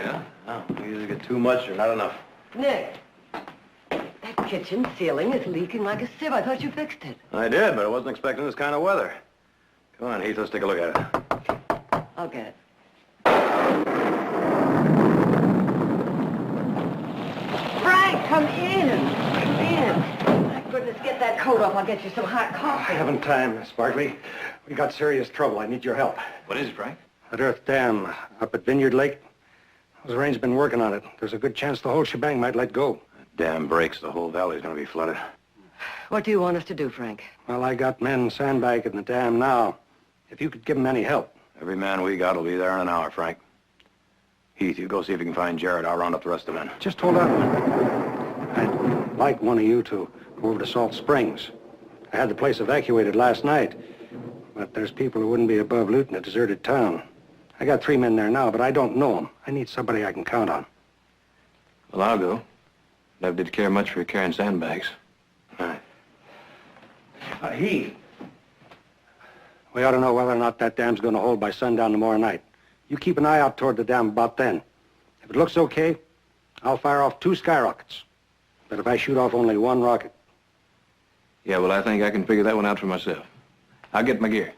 tonight, huh? No, we either get too much or not enough. Nick, that kitchen ceiling is leaking like a sieve. I thought you fixed it. I did, but I wasn't expecting this kind of weather. Come on, Heath, let's take a look at it. I'll get it. Frank, come in. Come in. My goodness, get that coat off. I'll get you some hot coffee. I haven't time, Miss Barkley. We got serious trouble. I need your help. What is it, Frank? That Earth Dam up at Vineyard Lake. Those Rain's been working on it. There's a good chance the whole shebang might let go. That dam breaks, the whole valley's gonna be flooded. What do you want us to do, Frank? Well, I got men sandbagging the dam now. If you could give them any help. Every man we got will be there in an hour, Frank. Heath, you go see if you can find Jared. I'll round up the rest of the men. Just hold on a minute. I'd like one of you to go over to Salt Springs. I had the place evacuated last night, but there's people who wouldn't be above looting a deserted town. I got 3 men there now, but I don't know them. I need somebody I can count on. Well, I'll go. Never did care much for carrying sandbags. All right. Heath. We ought to know whether or not that dam's going to hold by sundown tomorrow night. You keep an eye out toward the dam about then. If it looks okay, I'll fire off 2 skyrockets. But if I shoot off only 1 rocket... Yeah, well, I think I can figure that one out for myself. I'll get my gear.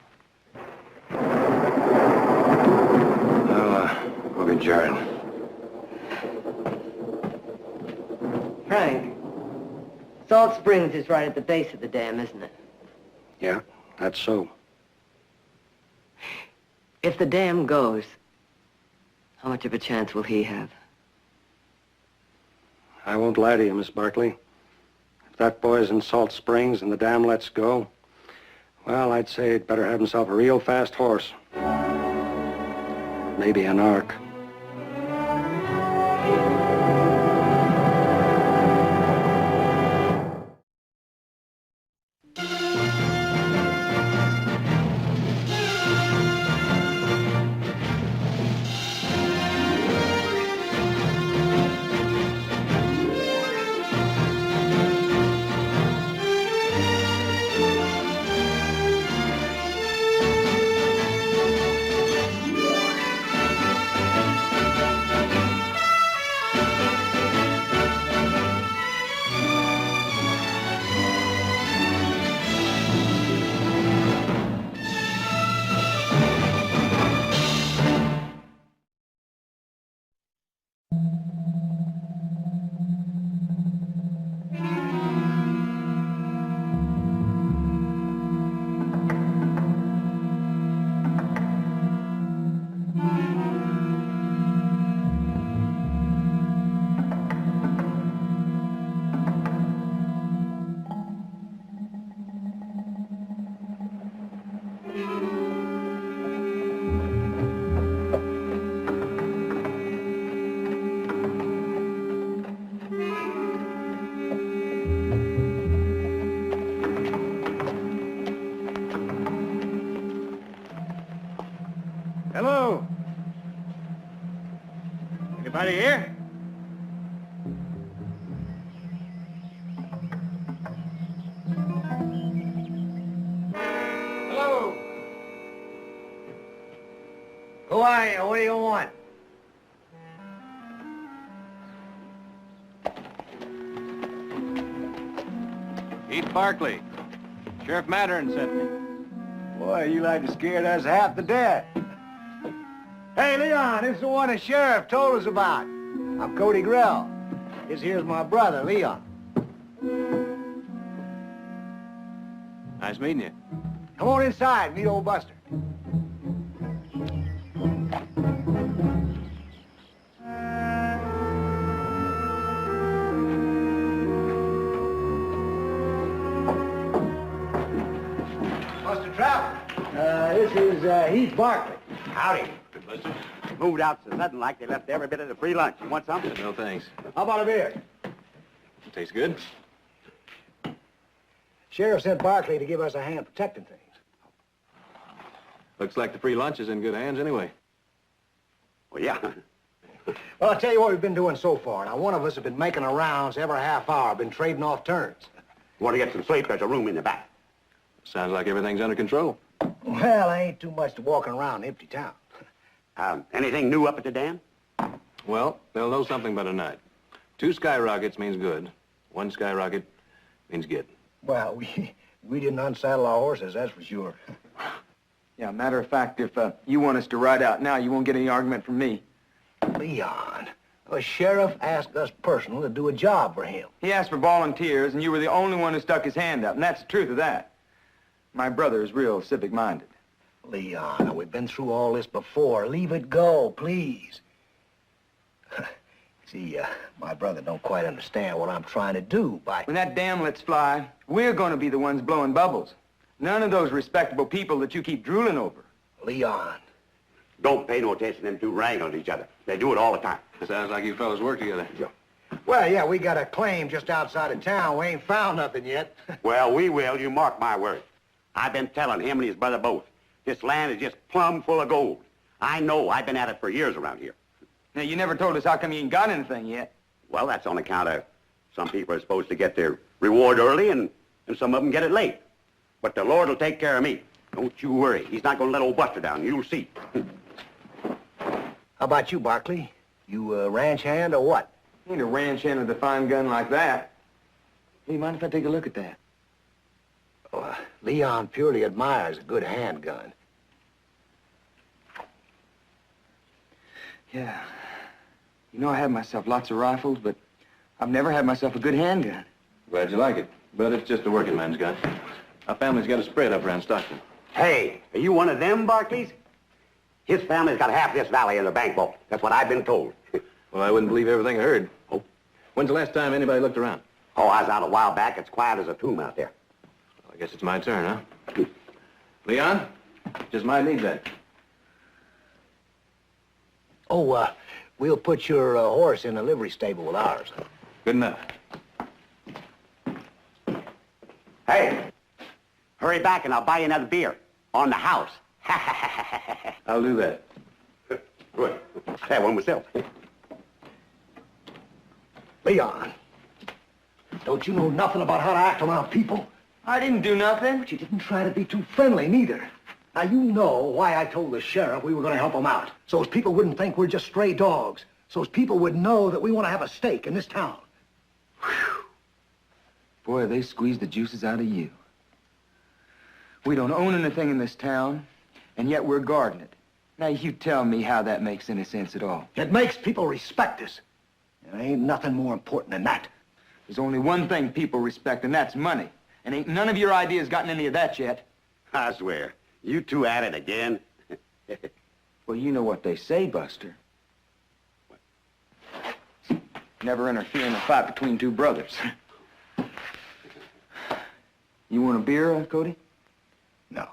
Go get Jared. Frank, Salt Springs is right at the base of the dam, isn't it? Yeah, that's so. If the dam goes, how much of a chance will he have? I won't lie to you, Miss Barkley. If that boy's in Salt Springs and the dam lets go, well, I'd say he'd better have himself a real fast horse. Maybe an ark. Hello. Anybody here? Hello. Who are you? What do you want? Heath Barkley. Sheriff Mattern sent me. Boy, you like to scared us half to death. Hey, Leon, this is the one the sheriff told us about. I'm Cody Grell. This here's my brother, Leon. Nice meeting you. Come on inside, meet old Buster. Buster Trout. This is Heath Barkley. Howdy. Buster? Moved out so sudden like they left every bit of the free lunch. You want something? No, thanks. How about a beer? Tastes good. Sheriff sent Barkley to give us a hand protecting things. Looks like the free lunch is in good hands anyway. Well, yeah. Well, I'll tell you what we've been doing so far. Now, one of us has been making the rounds every half hour, been trading off turns. You want to get some sleep? There's a room in the back. Sounds like everything's under control. Well, I ain't too much to walking around an empty town. Anything new up at the dam? Well, they'll know something by tonight. 2 skyrockets means good. 1 skyrocket means get. Well, we didn't unsaddle our horses, that's for sure. Yeah, matter of fact, if you want us to ride out now, you won't get any argument from me. Leon, the sheriff asked us personally to do a job for him. He asked for volunteers, and you were the only one who stuck his hand up, and that's the truth of that. My brother is real civic-minded. Leon, we've been through all this before. Leave it go, please. See, my brother don't quite understand what I'm trying to do by... When that dam lets fly, we're going to be the ones blowing bubbles. None of those respectable people that you keep drooling over. Leon. Don't pay no attention to them 2 wrangling each other. They do it all the time. Sounds like you fellas work together. Well, yeah, we got a claim just outside of town. We ain't found nothing yet. Well, we will. You mark my words. I've been telling him and his brother both. This land is just plumb full of gold. I know. I've been at it for years around here. Now, you never told us how come you ain't got anything yet. Well, that's on account of some people are supposed to get their reward early, and some of them get it late. But the Lord will take care of me. Don't you worry. He's not going to let old Buster down. You'll see. How about you, Barkley? You a ranch hand or what? Ain't a ranch hand with a fine gun like that. Hey, mind if I take a look at that? Oh, Leon purely admires a good handgun. Yeah. You know, I have myself lots of rifles, but I've never had myself a good handgun. Glad you like it. But it's just a working man's gun. Our family's got a spread up around Stockton. Hey, are you one of them, Barclays? His family's got half this valley in their bank vault. That's what I've been told. Well, I wouldn't believe everything I heard. Oh. When's the last time anybody looked around? Oh, I was out a while back. It's quiet as a tomb out there. Well, I guess it's my turn, huh? Leon, just might need that. Oh, we'll put your horse in a livery stable with ours. Good enough. Hey, hurry back and I'll buy you another beer. On the house. I'll do that. Good. I have one myself. Leon, don't you know nothing about how to act around people? I didn't do nothing. But you didn't try to be too friendly, neither. Now, you know why I told the sheriff we were going to help him out. So as people wouldn't think we're just stray dogs. So as people would know that we want to have a stake in this town. Whew. Boy, they squeezed the juices out of you. We don't own anything in this town, and yet we're guarding it. Now, you tell me how that makes any sense at all. It makes people respect us. There ain't nothing more important than that. There's only one thing people respect, and that's money. And ain't none of your ideas gotten any of that yet. I swear. You 2 at it again? Well, you know what they say, Buster. Never interfere in a fight between 2 brothers. You want a beer, Cody? No.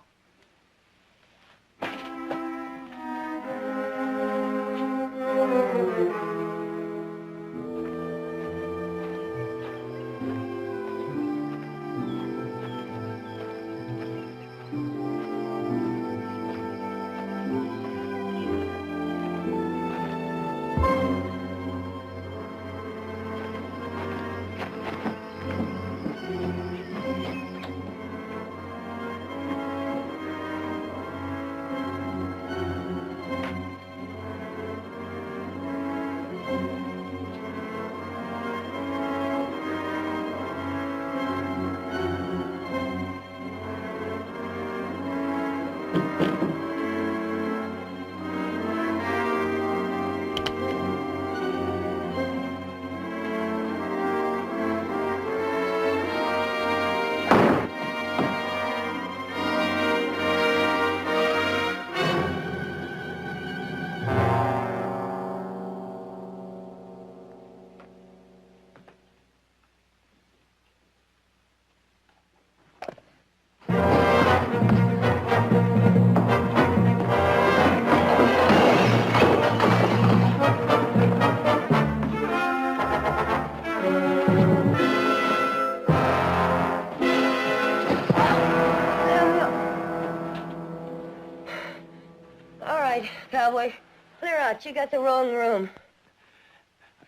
Cowboy. Clear out. You got the wrong room.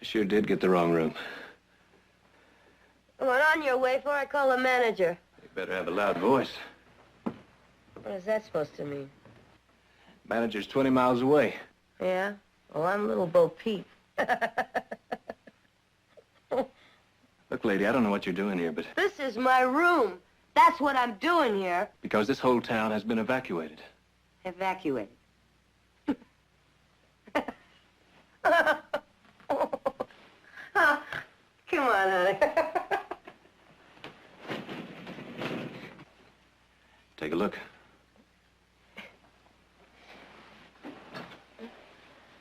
I sure did get the wrong room. Come on your way before I call the manager. You better have a loud voice. What is that supposed to mean? Manager's 20 miles away. Yeah? Well, I'm Little Bo Peep. Look, lady, I don't know what you're doing here, but This is my room. That's what I'm doing here. because this whole town has been evacuated. Evacuated. Come on, honey. Take a look.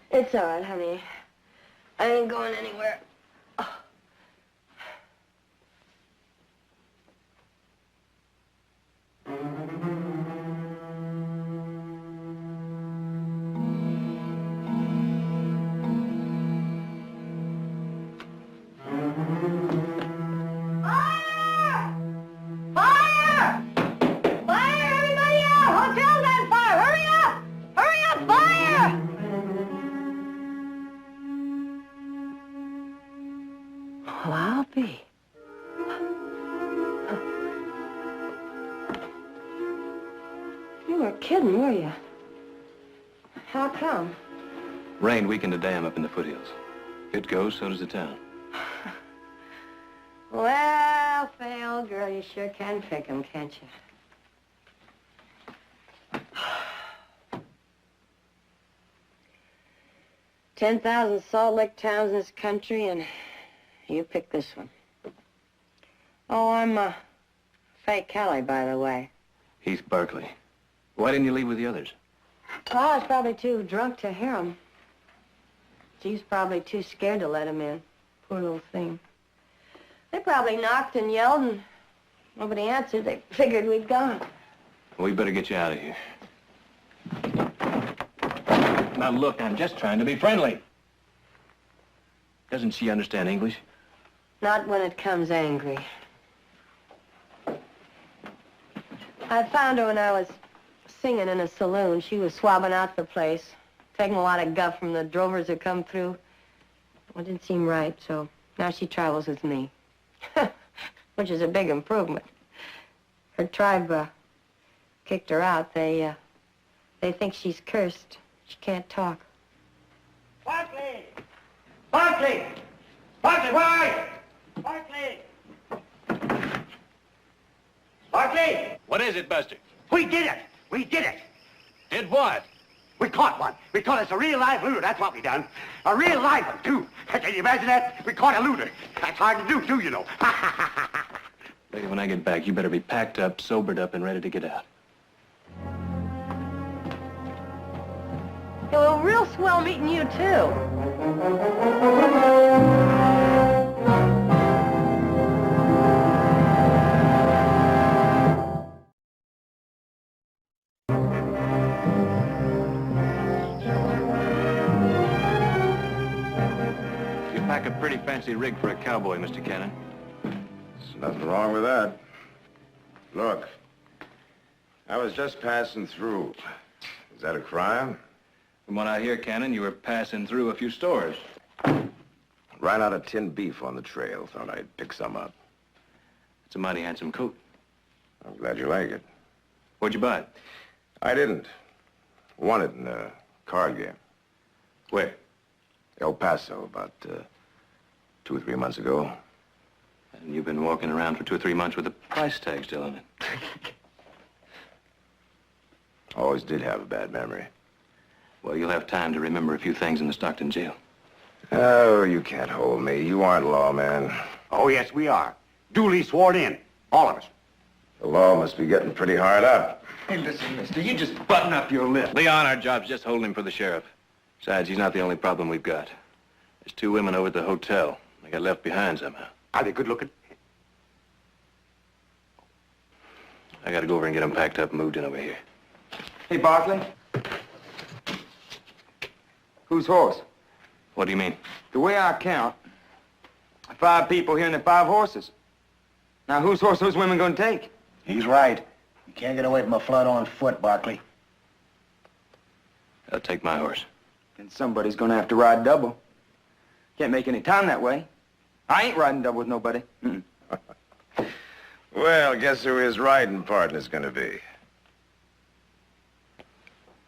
It's all right, honey. I ain't going anywhere. Fire! Fire! Fire, everybody out! Hotel's on fire! Hurry up! Hurry up! Fire! Well, I'll be. You were kidding, were you? How come? Rain weakened a dam up in the foothills. If it goes, so does the town. Well, Fay, old girl, you sure can pick 'em, can't you? 10,000 Salt Lake towns in this country, and you pick this one. Oh, I'm, Fay Kelly, by the way. Heath Barkley. Why didn't you leave with the others? Well, I was probably too drunk to hear 'em. She's probably too scared to let him in. Poor little thing. They probably knocked and yelled, and nobody answered. They figured we'd gone. Well, we better get you out of here. Now, look, I'm just trying to be friendly. Doesn't she understand English? Not when it comes angry. I found her when I was singing in a saloon. She was swabbing out the place, taking a lot of guff from the drovers who come through. Well, it didn't seem right, so now she travels with me, which is a big improvement. Her tribe kicked her out. They think she's cursed. She can't talk. Barkley! Barkley! Barkley, where are you? Barkley! Barkley! What is it, Buster? We did it! We did it! Did what? We caught one. We caught us a real live looter. That's what we done. A real live one, too. Can you imagine that? We caught a looter. That's hard to do, too, you know. Lady, when I get back, you better be packed up, sobered up, and ready to get out. It was real swell meeting you, too. You pack a pretty fancy rig for a cowboy, Mr. Cannon. There's nothing wrong with that. Look, I was just passing through. Is that a crime? From what I hear, Cannon, you were passing through a few stores. Ran out of tinned beef on the trail. Thought I'd pick some up. It's a mighty handsome coat. I'm glad you like it. Where'd you buy it? I didn't. Won it in a card game. Where? El Paso, about 2 or 3 months ago. And you've been walking around for 2 or 3 months with a price tag still on it. Always did have a bad memory. Well, you'll have time to remember a few things in the Stockton jail. Oh, you can't hold me. You aren't lawman. Oh, yes, we are. Duly sworn in. All of us. The law must be getting pretty hard up. Hey, listen, mister, you just button up your lip. Leon, our job's just holding him for the sheriff. Besides, he's not the only problem we've got. There's 2 women over at the hotel. They got left behind somehow. Are they good looking? I gotta go over and get them packed up and moved in over here. Hey, Barkley. Whose horse? What do you mean? The way I count, 5 people here and the 5 horses. Now, whose horse are those women gonna take? He's right. You can't get away from a flood on foot, Barkley. I'll take my horse. And somebody's gonna have to ride double. Can't make any time that way. I ain't riding double with nobody. Mm-mm. Well, guess who his riding partner's gonna be?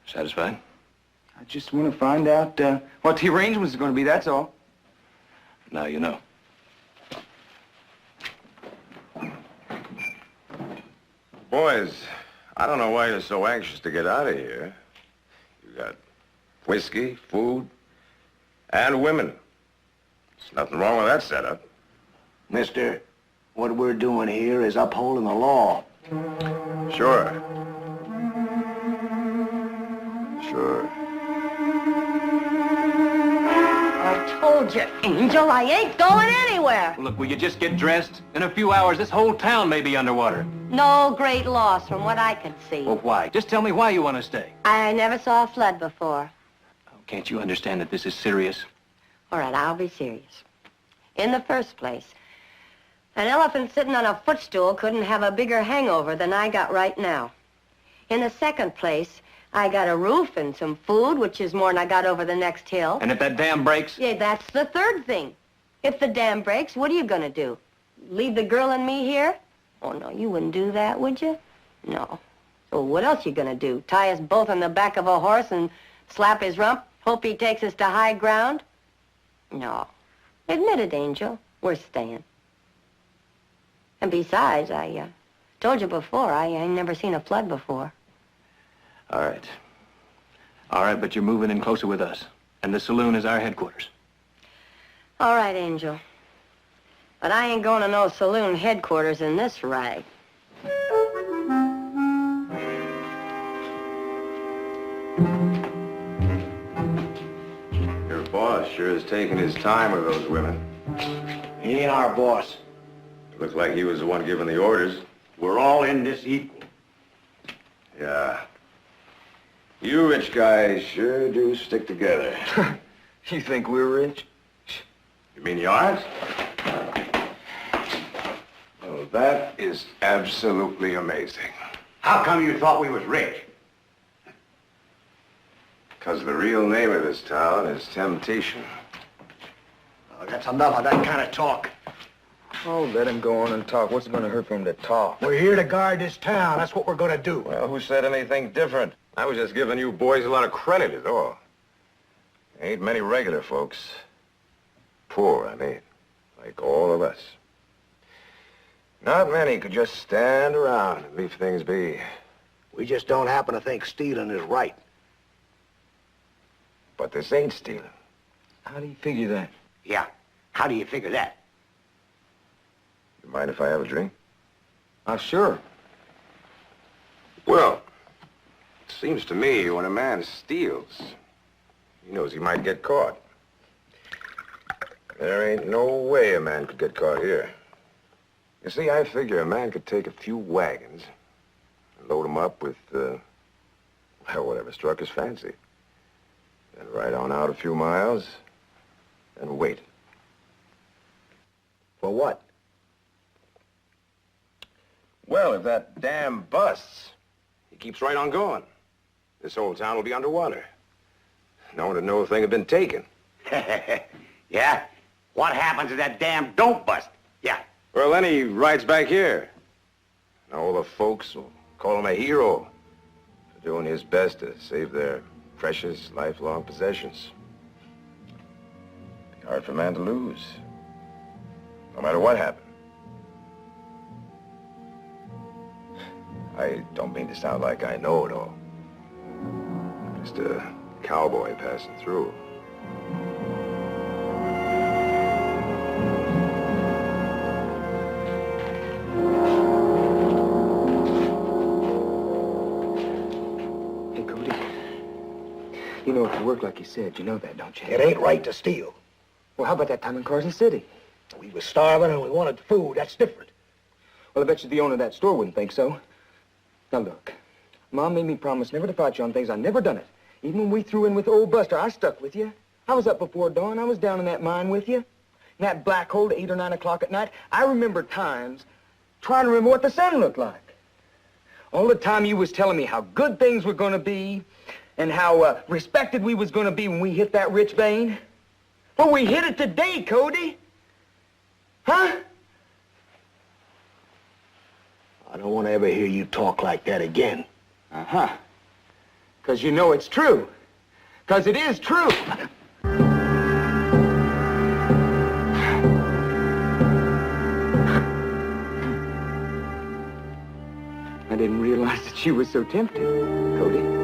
Satisfied? I just want to find out what the arrangements are going to be, that's all. Now you know. Boys, I don't know why you're so anxious to get out of here. You got whiskey, food, and women. There's nothing wrong with that setup. Mister, what we're doing here is upholding the law. Sure. Sure. I told you, Angel, I ain't going anywhere. Look, will you just get dressed? In a few hours, this whole town may be underwater. No great loss from what I could see. Well, why? Just tell me why you want to stay. I never saw a flood before. Oh, can't you understand that this is serious? All right, I'll be serious. In the first place, an elephant sitting on a footstool couldn't have a bigger hangover than I got right now. In the second place, I got a roof and some food, which is more than I got over the next hill. And if that dam breaks? Yeah, that's the third thing. If the dam breaks, what are you gonna do? Leave the girl and me here? Oh, no, you wouldn't do that, would you? No. So what else you gonna do? Tie us both on the back of a horse and slap his rump? Hope he takes us to high ground? No. Admit it, Angel. We're staying. And besides, I told you before, I ain't never seen a flood before. All right. All right, but you're moving in closer with us. And the saloon is our headquarters. All right, Angel. But I ain't going to no saloon headquarters in this rag. Your boss sure is taking his time with those women. He ain't our boss. Looked like he was the one giving the orders. We're all in this equal. Yeah. You rich guys sure do stick together. You think we're rich? You mean you aren't? Well, that is absolutely amazing. How come you thought we was rich? Because the real name of this town is Temptation. Oh, that's enough of that kind of talk. Oh, let him go on and talk. What's it going to hurt for him to talk? We're here to guard this town. That's what we're going to do. Well, who said anything different? I was just giving you boys a lot of credit is all. Ain't many regular folks. Poor, I mean. Like all of us. Not many could just stand around and leave things be. We just don't happen to think stealing is right. But this ain't stealing. How do you figure that? Yeah. How do you figure that? You mind if I have a drink? Sure. Well, it seems to me when a man steals, he knows he might get caught. There ain't no way a man could get caught here. You see, I figure a man could take a few wagons and load them up with, well, whatever struck his fancy. Then ride on out a few miles and wait. For what? Well, if that dam busts, he keeps right on going. This whole town will be underwater. No one would know if thing had been taken. Yeah? What happens if that dam don't bust? Yeah. Well, then he rides back here. And all the folks will call him a hero for doing his best to save their precious, lifelong possessions. Be hard for a man to lose, no matter what happened. I don't mean to sound like I know it all. I'm just a cowboy passing through. Hey, Cody. You know, if you work like you said, you know that, don't you? It ain't right to steal. Well, how about that time in Carson City? We was starving and we wanted food. That's different. Well, I bet you the owner of that store wouldn't think so. Now, look. Mom made me promise never to fight you on things. I never done it. Even when we threw in with old Buster, I stuck with you. I was up before dawn. I was down in that mine with you. In that black hole at 8 or 9 o'clock at night. I remember times trying to remember what the sun looked like. All the time you was telling me how good things were going to be and how respected we was going to be when we hit that rich vein. Well, we hit it today, Cody. Huh? I don't want to ever hear you talk like that again. Uh-huh. Because you know it's true. Because it is true. didn't realize that she was so tempting, Cody.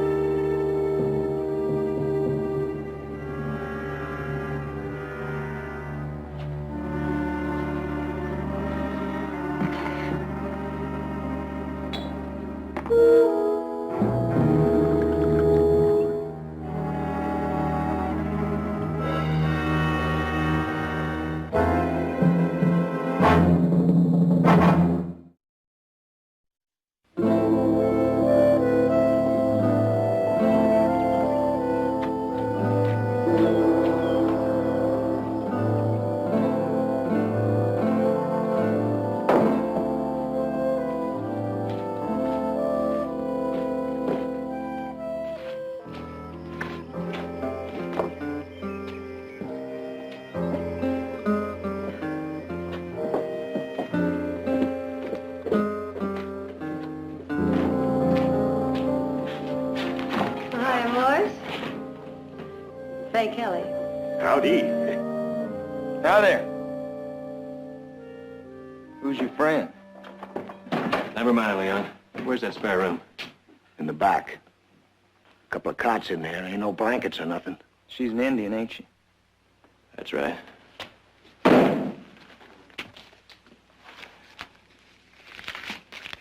Say, Kelly. Howdy. Now there. Who's your friend? Never mind, Leon. Where's that spare room? In the back. Couple of cots in there. Ain't no blankets or nothing. She's an Indian, ain't she? That's right.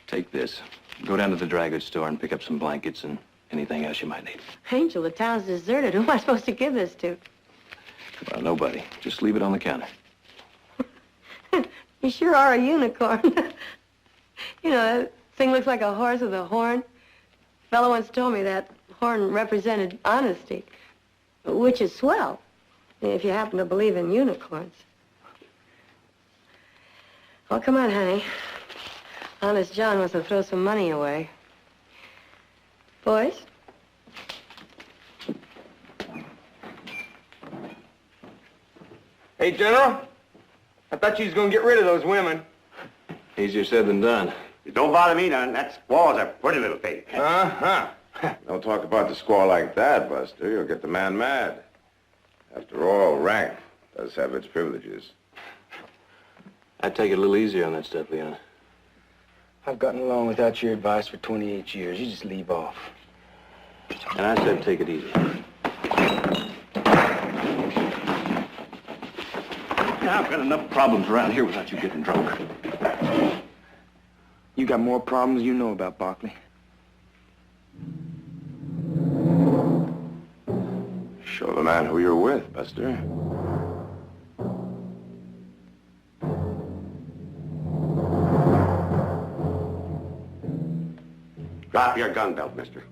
Take this. Go down to the dry goods store and pick up some blankets and anything else you might need. Angel, the town's deserted. Who am I supposed to give this to? Well, nobody. Just leave it on the counter. You sure are a unicorn. You know, that thing looks like a horse with a horn. A fellow once told me that horn represented honesty, which is swell, if you happen to believe in unicorns. Well, come on, honey. Honest John wants to throw some money away. Boys? Hey, General. I thought you was gonna get rid of those women. Easier said than done. Don't bother me none. That squaw's a pretty little thing. Uh-huh. Don't talk about the squaw like that, Buster. You'll get the man mad. After all, rank does have its privileges. I'd take it a little easier on that stuff, Leon. I've gotten along without your advice for 28 years. You just leave off. And I said take it easy. I've got enough problems around here without you getting drunk. You got more problems you know about, Barkley. Show the man who you're with, Buster. Drop your gun belt, mister.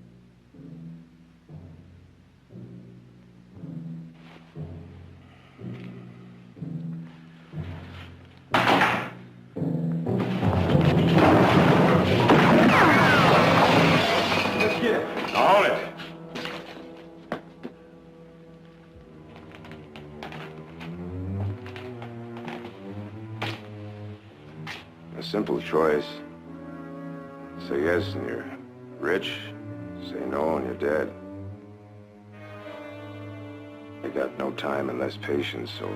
Let's get it. Now hold it. A simple choice. Say yes and you're rich. Say no and you're dead. You got no time and less patience, so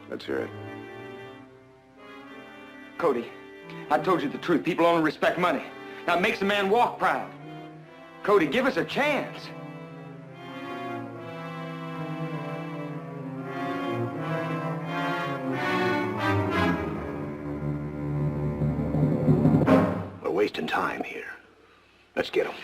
let's hear it. Cody, I told you the truth. People only respect money. Now it makes a man walk proud. Cody, give us a chance. We're wasting time here. Let's get him.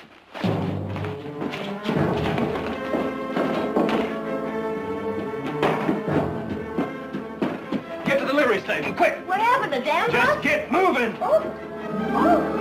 Get to the livery stable, quick! What happened? The dam Just broke? get moving! Oh. Oh.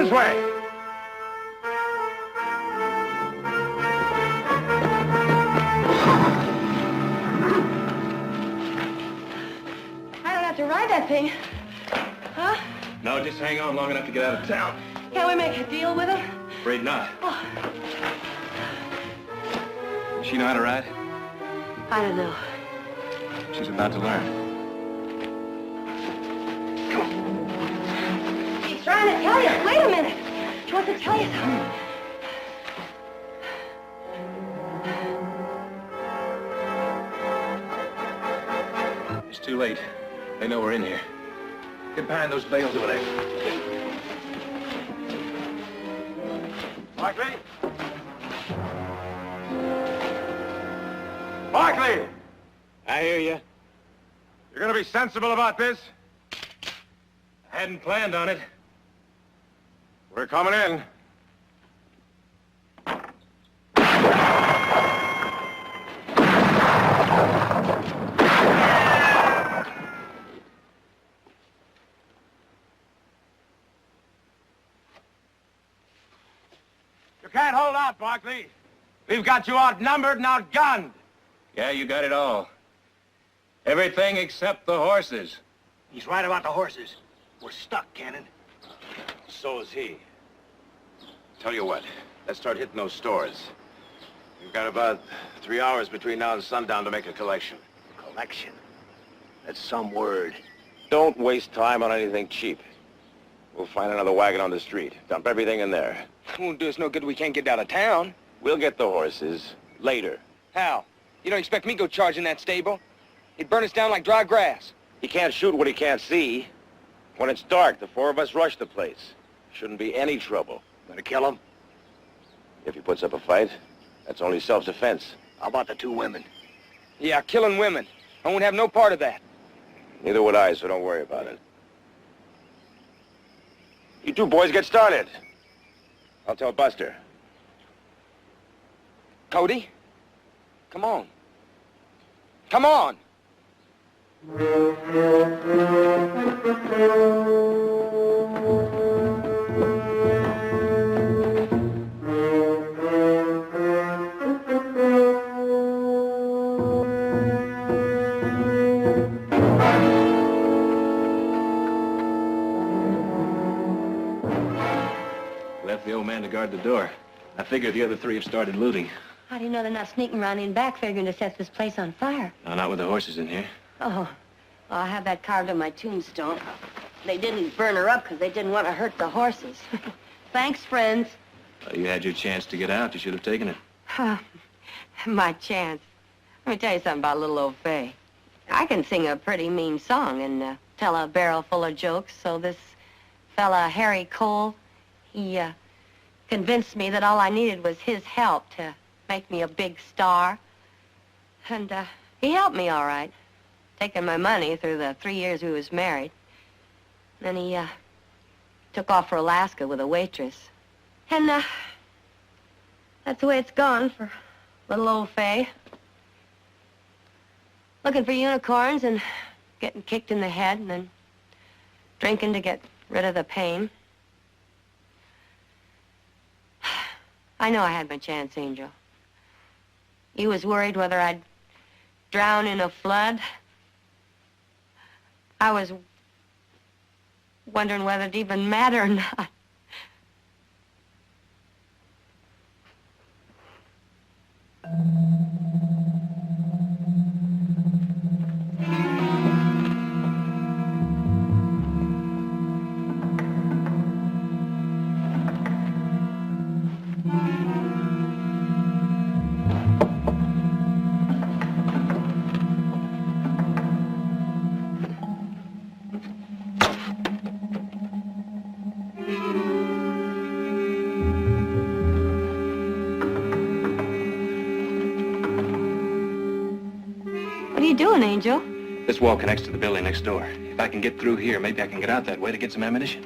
This way. I don't have to ride that thing. Huh? No, just hang on long enough to get out of town. Can't we make a deal with him? Afraid not. Oh, Does she know how to ride? I don't know. She's about to learn. She's trying to tell you. Wait a minute. She wants to tell you something. It's too late. They know we're in here. Get behind those bales over there. Barkley? Barkley! I hear you. You're gonna be sensible about this? I hadn't planned on it. We're coming in. You can't hold out, Barkley. We've got you outnumbered and outgunned. Yeah, you got it all. Everything except the horses. He's right about the horses. We're stuck, Cannon. So is he. Tell you what, let's start hitting those stores. We've got about 3 hours between now and sundown to make a collection. Collection. That's some word. Don't waste time on anything cheap. We'll find another wagon on the street. Dump everything in there. Won't do us no good. We can't get out of town. We'll get the horses later. How? You don't expect me to go charging that stable? He'd burn us down like dry grass. He can't shoot what he can't see. When it's dark, the four of us rush the place. Shouldn't be any trouble. Gonna kill him? If he puts up a fight, that's only self-defense. How about the 2 women? Yeah, killing women. I won't have no part of that. Neither would I, so don't worry about it. You 2 boys get started. I'll tell Buster. Cody, come on. Come on. Left the old man to guard the door. I figure the other 3 have started looting. How do you know they're not sneaking around in back figuring to set this place on fire? No, not with the horses in here. Oh, well, I have that carved on my tombstone. They didn't burn her up because they didn't want to hurt the horses. Thanks, friends. You had your chance to get out. You should have taken it. My chance. Let me tell you something about little old Fay. I can sing a pretty mean song and tell a barrel full of jokes, so this fella, Harry Cole, he convinced me that all I needed was his help to make me a big star. And he helped me all right, taking my money through the 3 years we was married. Then he took off for Alaska with a waitress. And that's the way it's gone for little old Fay. Looking for unicorns and getting kicked in the head and then drinking to get rid of the pain. I know I had my chance, Angel. You was worried whether I'd drown in a flood. I was wondering whether it'd even matter or not. What are you doing, Angel? This wall connects to the building next door. If I can get through here, maybe I can get out that way to get some ammunition.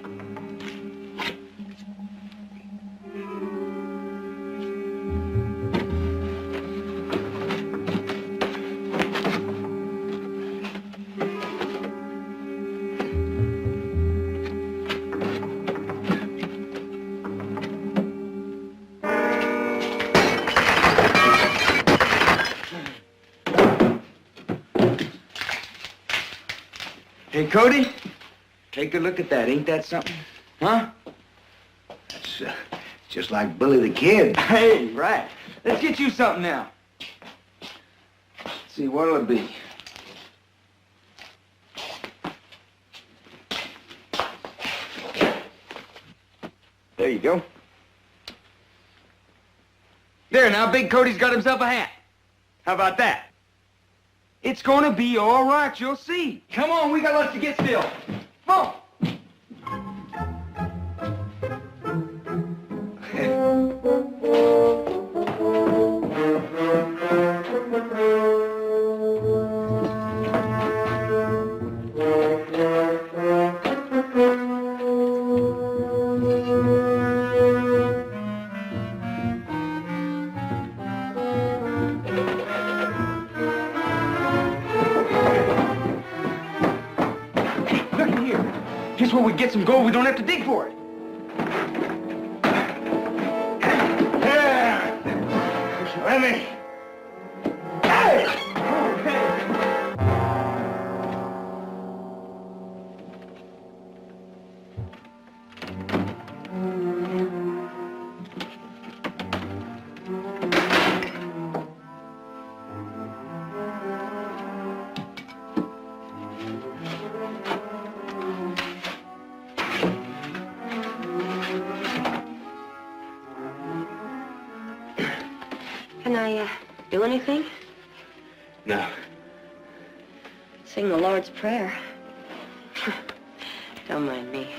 Hey, Cody, take a look at that. Ain't that something? Huh? That's just like Billy the Kid. Hey, right. Let's get you something now. Let's see, what'll it be? There you go. There, now Big Cody's got himself a hat. How about that? It's gonna be all right, you'll see. Come on, we got lots to get still. Come on. Here's where we get some gold. We don't have to dig for it. Yeah. Let me. Hey! Can I, do anything? No. Sing the Lord's Prayer. Don't mind me.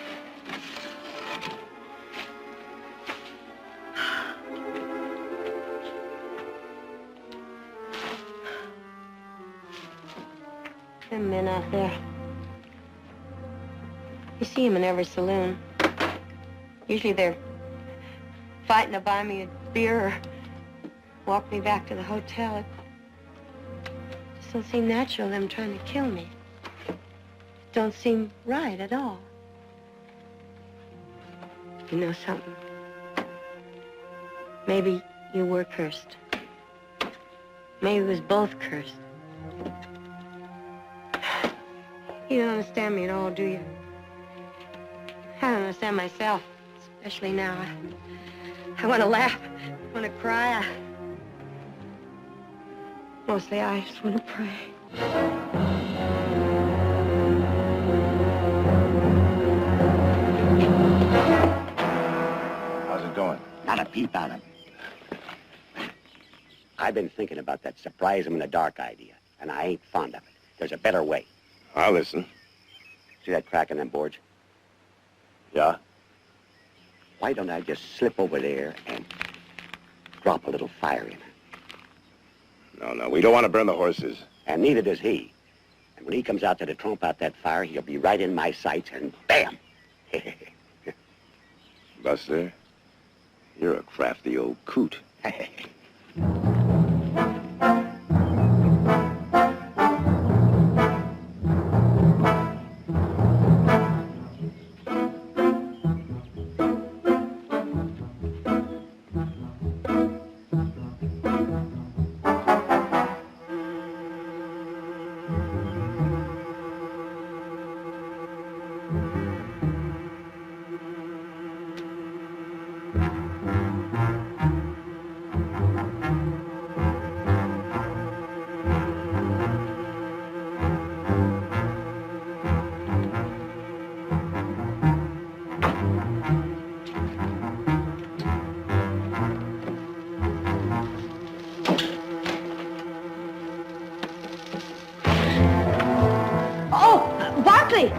Them men out there. You see them in every saloon. Usually they're fighting to buy me a beer or walk me back to the hotel. It just don't seem natural, them trying to kill me. Don't seem right at all. You know something? Maybe you were cursed. Maybe it was both cursed. You don't understand me at all, do you? I don't understand myself, especially now. I want to laugh, I want to cry. Mostly I just want to pray. How's it going? Not a peep out of him. I've been thinking about that surprise him in the dark idea, and I ain't fond of it. There's a better way. I'll listen. See that crack in them boards? Yeah? Why don't I just slip over there and drop a little fire in it? No, we don't want to burn the horses. And neither does he. And when he comes out there to tromp out that fire, he'll be right in my sights, and bam! Buster, you're a crafty old coot. Oh, Barkley!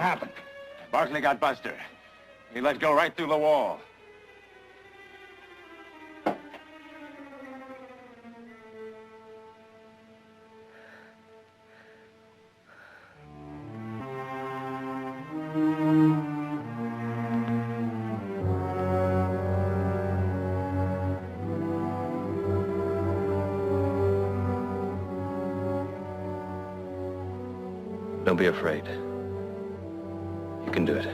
happened? Barkley got Buster. He let go right through the wall. Don't be afraid. You can do it.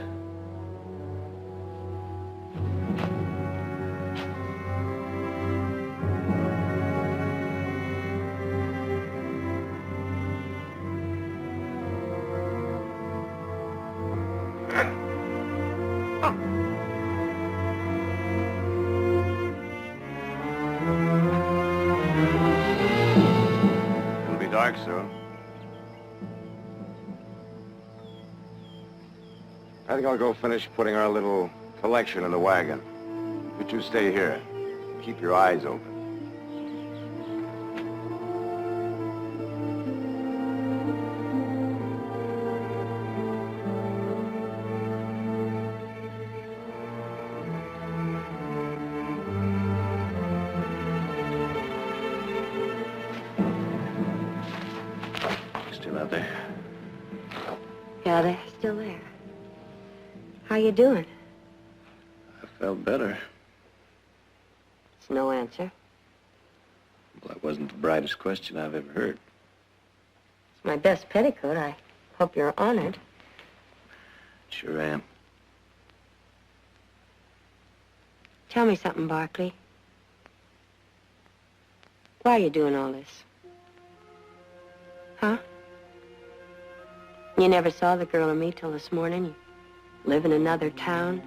It'll be dark soon. I think I'll go finish putting our little collection in the wagon. You two stay here. Keep your eyes open. Still out there? Yeah, they're still there. How you doing? I felt better. It's no answer. Well, that wasn't the brightest question I've ever heard. It's my best petticoat. I hope you're honored. Sure am. Tell me something, Barkley. Why are you doing all this? Huh? You never saw the girl or me till this morning. You live in another town.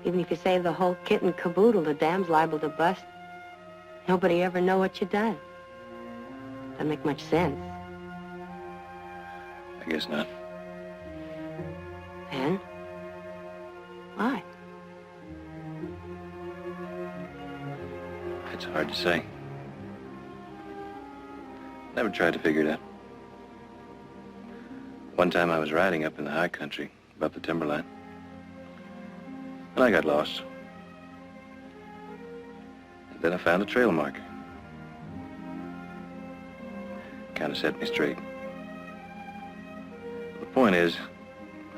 Even if you save the whole kit and caboodle, the dam's liable to bust. Nobody ever know what you done. Doesn't make much sense. I guess not. Then? Why? It's hard to say. Never tried to figure it out. One time I was riding up in the high country, above the timberline, and I got lost. And then I found a trail marker. Kind of set me straight. The point is,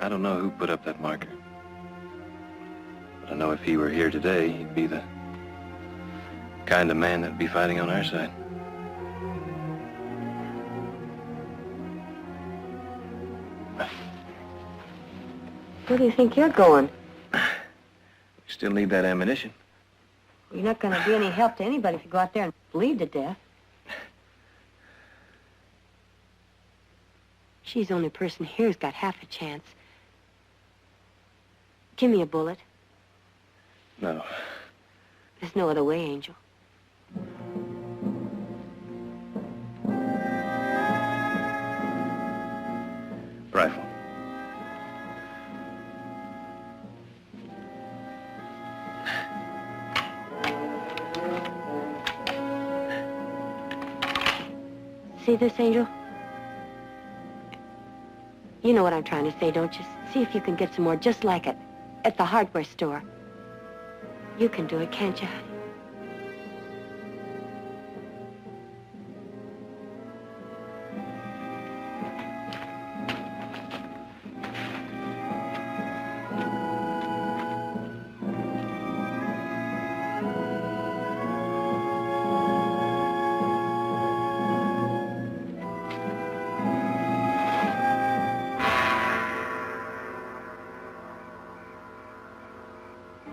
I don't know who put up that marker. But I know if he were here today, he'd be the kind of man that'd be fighting on our side. Where do you think you're going? We still need that ammunition. You're not going to be any help to anybody if you go out there and bleed to death. She's the only person here who's got half a chance. Give me a bullet. No. There's no other way, Angel. Rifle. See this, Angel? You know what I'm trying to say, don't you? See if you can get some more just like it at the hardware store. You can do it, can't you, honey?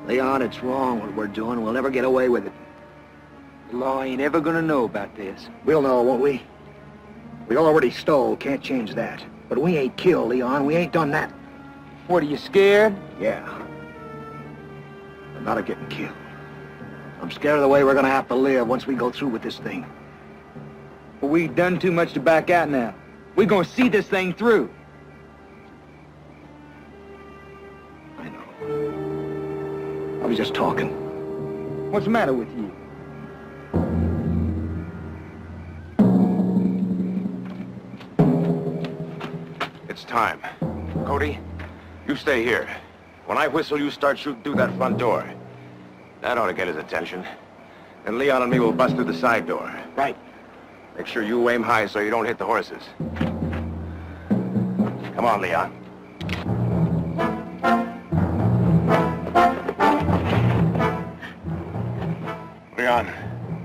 Leon, it's wrong what we're doing. We'll never get away with it. The law ain't ever gonna know about this. We'll know, won't we? We already stole, can't change that. But we ain't killed, Leon. We ain't done that. What, are you scared? Yeah. But not of getting killed. I'm scared of the way we're gonna have to live once we go through with this thing. But we done too much to back out now. We're gonna see this thing through. I know. I was just talking. What's the matter with you? It's time. Cody, you stay here. When I whistle, you start shooting through that front door. That ought to get his attention. And Leon and me will bust through the side door. Right. Make sure you aim high so you don't hit the horses. Come on, Leon. Leon,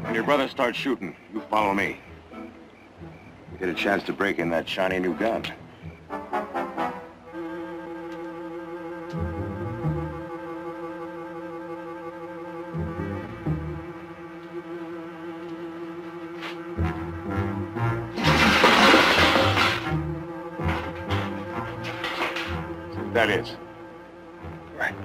when your brother starts shooting, you follow me. You get a chance to break in that shiny new gun. That is. Right.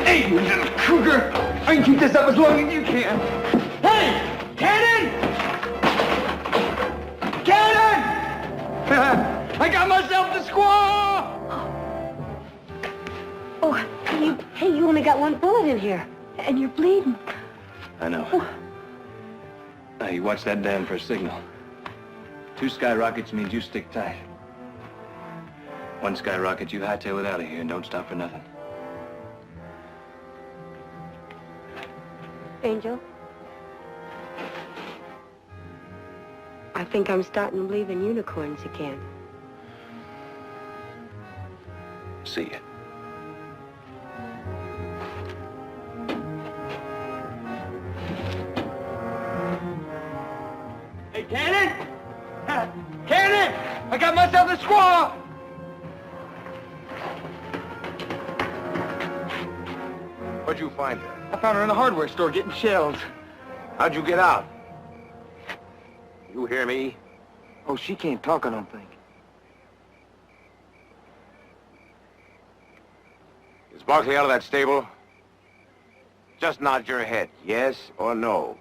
Hey, you little cougar! I can keep this up as long as you can. Hey! Cannon! Cannon! I got myself the squaw! Oh, you only got one bullet in here, and you're bleeding. I know. Now, you watch that Dan for a signal. 2 skyrockets means you stick tight. 1 skyrocket, you hightail it out of here and don't stop for nothing. Angel? I think I'm starting to believe in unicorns again. See ya. Hey, Cannon! Cannon! I got myself a squaw! What'd you find her? I found her in the hardware store getting shells. How'd you get out? You hear me? Oh, she can't talk, I don't think. Is Barkley out of that stable? Just nod your head, yes or no.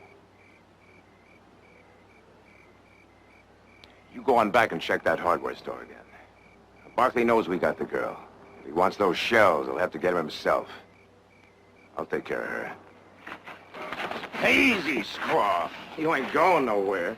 You go on back and check that hardware store again. Barkley knows we got the girl. If he wants those shells, he'll have to get them himself. I'll take care of her. Easy, squaw. You ain't going nowhere.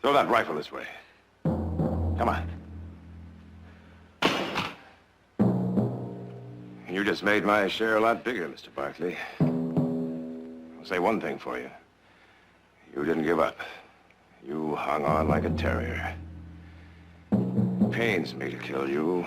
Throw that rifle this way. Come on. You just made my share a lot bigger, Mr. Barkley. I'll say one thing for you. You didn't give up. You hung on like a terrier. Pains me to kill you.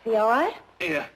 You all right? Yeah.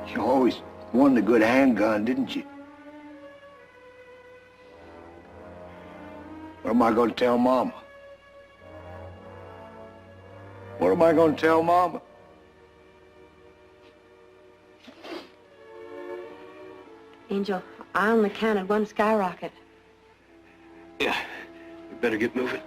You always wanted a good handgun, didn't you? What am I going to tell Mama? What am I going to tell Mama? Angel, I only counted one skyrocket. Yeah. We better get moving.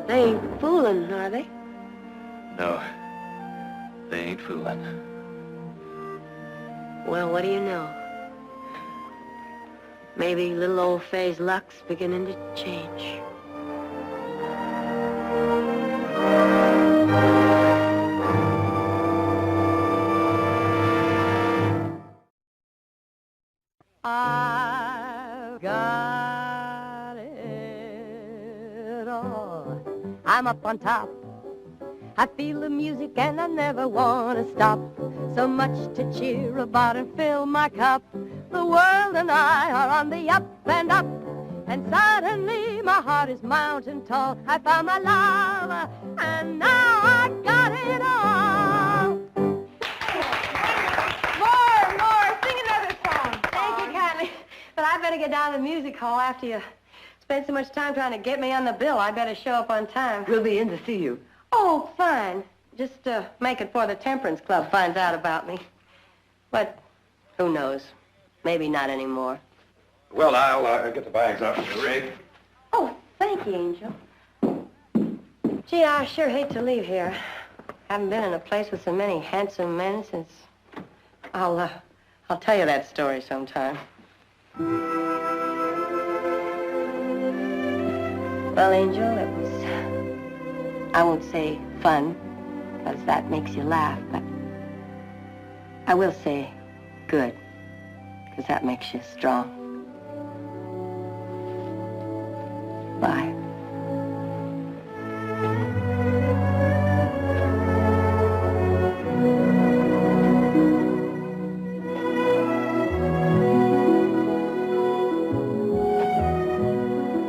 They ain't fooling, are they? No. They ain't fooling. Well, what do you know? Maybe little old Faye's luck's beginning to change. I've got it all. I'm up on top. I feel the music and I never want to stop. So much to cheer about and fill my cup. The world and I are on the up and up. And suddenly my heart is mountain tall. I found my love and now I got it all. More, sing another song. Thank you kindly. But I better get down to the music hall after you spend so much time trying to get me on the bill. I better show up on time. We'll be in to see you. Oh, fine. Just make it before the Temperance Club finds out about me. But who knows? Maybe not anymore. Well, I'll get the bags off the rig. Oh, thank you, Angel. Gee, I sure hate to leave here. Haven't been in a place with so many handsome men since... I'll tell you that story sometime. Well, Angel, it was... I won't say fun, because that makes you laugh, but... I will say good, because that makes you strong. Bye.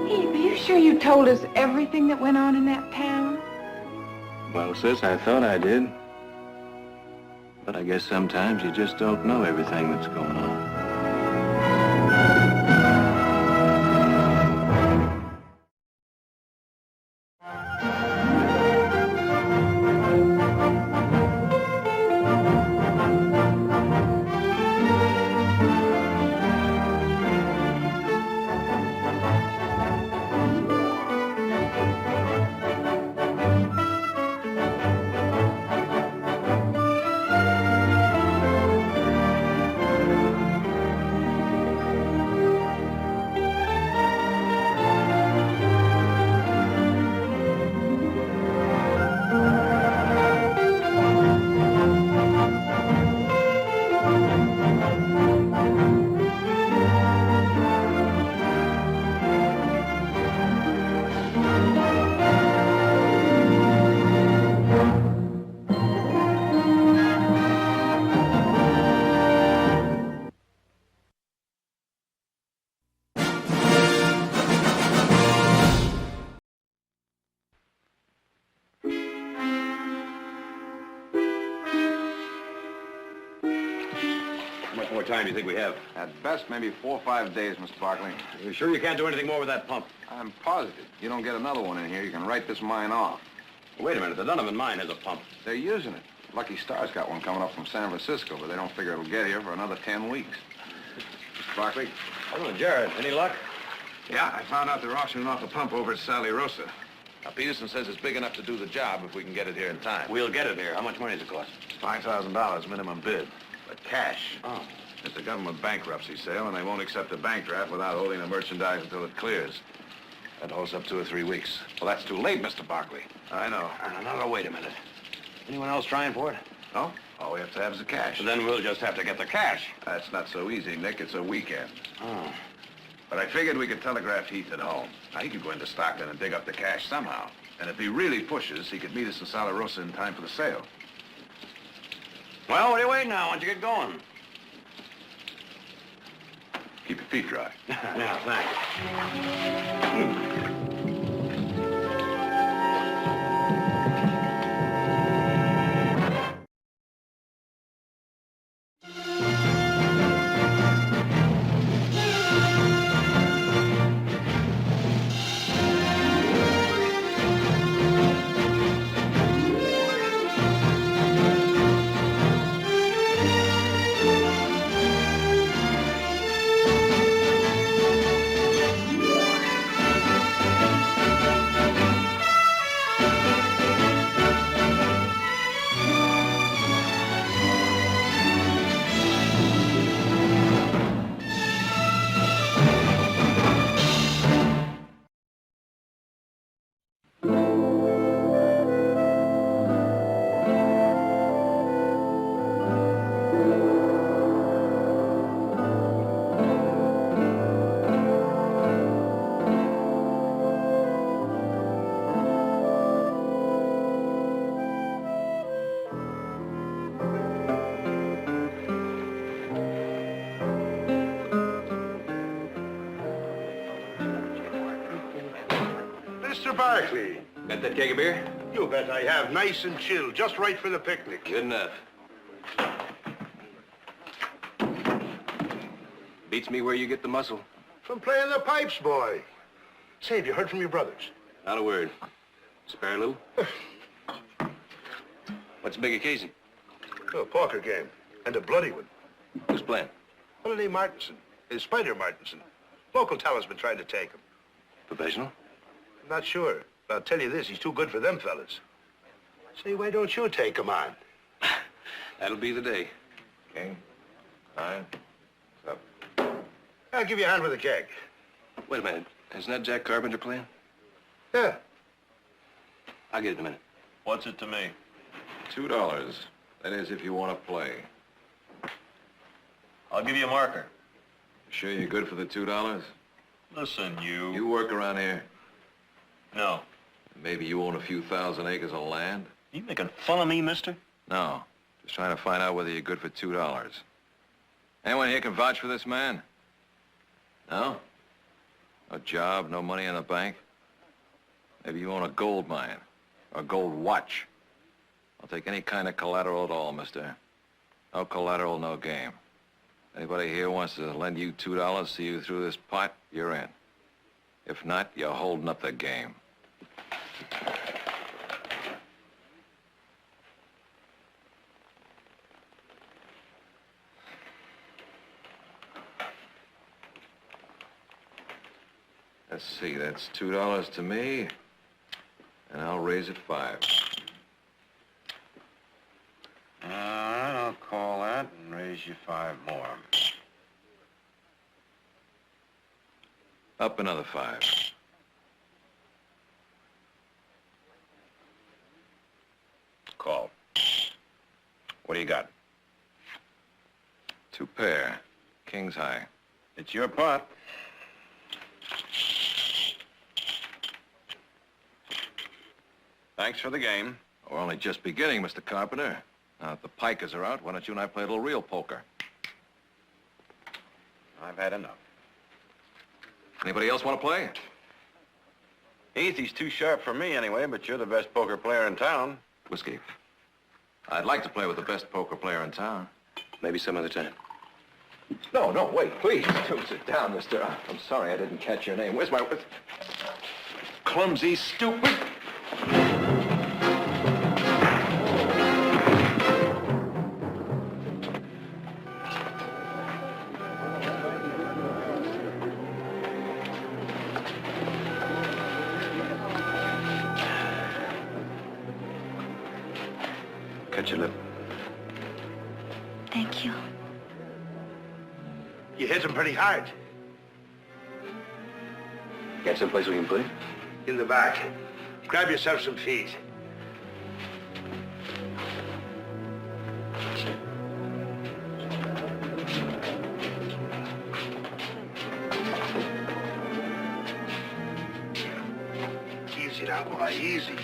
Hey, are you sure you told us everything that went on in that town? Well, sis, I thought I did. But I guess sometimes you just don't know everything that's going on. time do you think we have? At best, maybe 4 or 5 days, Mr. Barkley. You sure you can't do anything more with that pump? I'm positive. You don't get another one in here, you can write this mine off. Wait a minute, the Donovan mine has a pump. They're using it. Lucky Star's got one coming up from San Francisco, but they don't figure it'll get here for another 10 weeks. Mr. Barkley? Hello, Jared. Any luck? Yeah, I found out they're auctioning off the pump over at Sally Rosa. Now, Peterson says it's big enough to do the job if we can get it here in time. We'll get it here. How much money does it cost? $5,000 minimum bid, but cash. Oh. It's a government bankruptcy sale, and they won't accept a bank draft without holding the merchandise until it clears. That holds up 2 or 3 weeks. Well, that's too late, Mr. Barkley. I know. No, wait a minute. Anyone else trying for it? No? All we have to have is the cash. Then we'll just have to get the cash. That's not so easy, Nick. It's a weekend. Oh. But I figured we could telegraph Heath at home. Now, he could go into Stockton and dig up the cash somehow. And if he really pushes, he could meet us in Sala Rosa in time for the sale. Well, what are you waiting now? Why don't you get going? Keep your feet dry. Yeah, thanks. Mr. Barkley. Got that keg of beer? You bet I have. Nice and chill, just right for the picnic. Good enough. Beats me where you get the muscle. From playing the pipes, boy. Say, have you heard from your brothers? Not a word. Spare a little? What's the big occasion? A poker game, and a bloody one. Who's playing? Holiday Martinson. Spider Martinson. Local talent's been trying to take him. Professional? I'm not sure, but I'll tell you this, he's too good for them fellas. Say, why don't you take him on? That'll be the day. King, 9, up. I'll give you a hand with the keg. Wait a minute. Isn't that Jack Carpenter playing? Yeah. I'll get it in a minute. What's it to me? $2. That is, if you want to play. I'll give you a marker. Sure you're good for the $2? Listen, you... You work around here. No. Maybe you own a few thousand acres of land? You making fun of me, mister? No. Just trying to find out whether you're good for $2. Anyone here can vouch for this man? No? No job, no money in the bank? Maybe you own a gold mine or a gold watch. I'll take any kind of collateral at all, mister. No collateral, no game. Anybody here wants to lend you $2, see you through this pot, you're in. If not, you're holding up the game. Let's see, that's $2 to me, and I'll raise it 5. I'll call that and raise you 5 more. Up another 5. Call. What do you got? 2 pair, king's high. It's your pot. Thanks for the game. We're only just beginning, Mr. Carpenter. Now that the pikers are out, why don't you and I play a little real poker? I've had enough. Anybody else want to play? He's too sharp for me anyway, but you're the best poker player in town. Whiskey. I'd like to play with the best poker player in town. Maybe some other time. No, no, wait, please. Don't sit down, mister. I'm sorry I didn't catch your name. Where's my... Clumsy, stupid... Cut your lip. Thank you. You hit him pretty hard. Got someplace we can play? In the back. Grab yourself some feet. Easy now, boy, easy.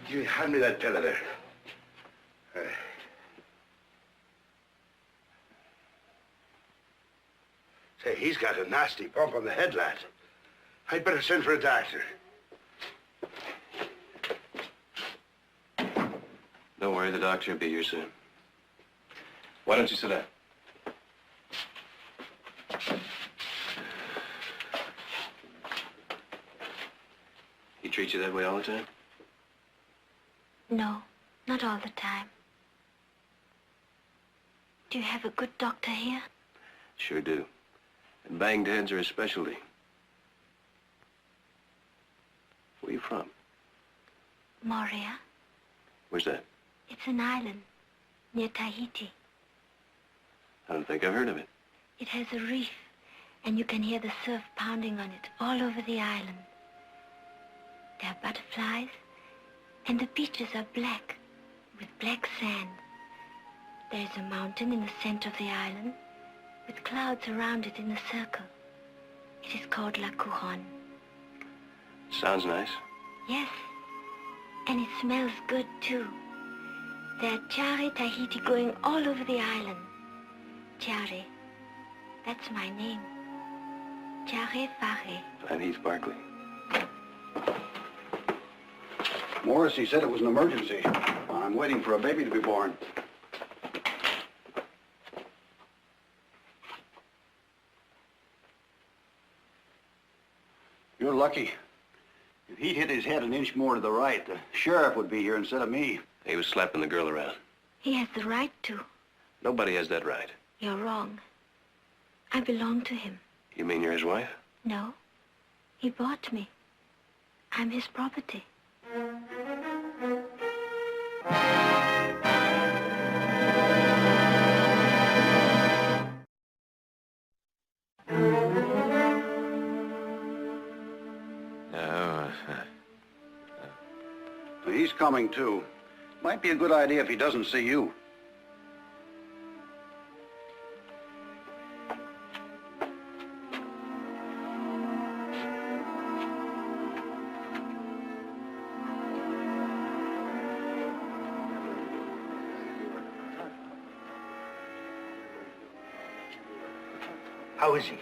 You hand me that pillow there. Say, he's got a nasty bump on the head, lad. I'd better send for a doctor. Don't worry, the doctor will be here soon. Why don't you sit down? He treats you that way all the time? No, not all the time. Do you have a good doctor here? Sure do. And banged heads are a specialty. Where you from? Moria. Where's that? It's an island near Tahiti. I don't think I've heard of it. It has a reef, and you can hear the surf pounding on it all over the island. There are butterflies, and the beaches are black, with black sand. There is a mountain in the center of the island, with clouds around it in a circle. It is called La Couronne. Sounds nice. Yes, and it smells good, too. There are Chare Tahiti going all over the island. Chare, that's my name. Chare Fare. I'm Heath Barkley. Morris, he said it was an emergency. I'm waiting for a baby to be born. You're lucky. If he'd hit his head an inch more to the right, the sheriff would be here instead of me. He was slapping the girl around. He has the right to. Nobody has that right. You're wrong. I belong to him. You mean you're his wife? No. He bought me. I'm his property. He's coming, too. Might be a good idea if he doesn't see you. How is he?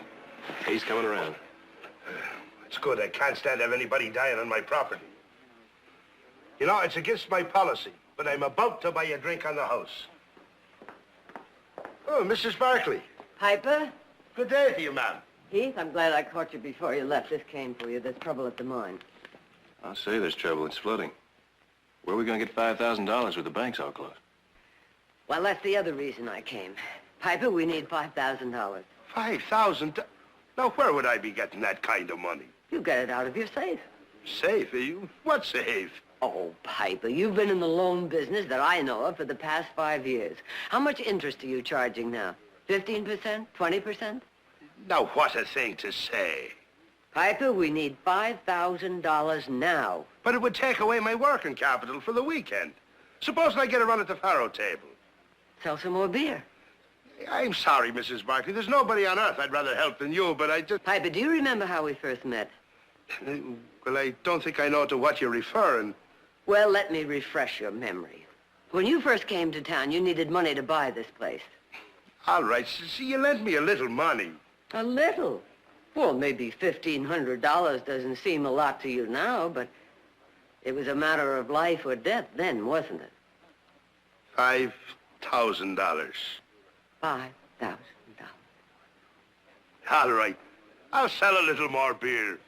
He's coming around. It's good. I can't stand to have anybody dying on my property. You know, it's against my policy, but I'm about to buy a drink on the house. Oh, Mrs. Barkley. Piper? Good day to you, ma'am. Heath, I'm glad I caught you before you left. This came for you. There's trouble at the mine. I'll say there's trouble. It's flooding. Where are we going to get $5,000 with the banks all closed? Well, that's the other reason I came. Piper, we need $5,000. $5,000? Now, where would I be getting that kind of money? You get it out of your safe. Safe? What safe? Oh, Piper, you've been in the loan business that I know of for the past 5 years. How much interest are you charging now? 15%? 20%? Now, what a thing to say. Piper, we need $5,000 now. But it would take away my working capital for the weekend. Suppose I get a run at the faro table. Sell some more beer. I'm sorry, Mrs. Barkley. There's nobody on earth I'd rather help than you, but I just... Piper, do you remember how we first met? Well, I don't think I know to what you're referring. Well, let me refresh your memory. When you first came to town, you needed money to buy this place. All right. See, you lent me a little money. A little? Well, maybe $1,500 doesn't seem a lot to you now, but it was a matter of life or death then, wasn't it? $5,000. $5,000. All right. I'll sell a little more beer.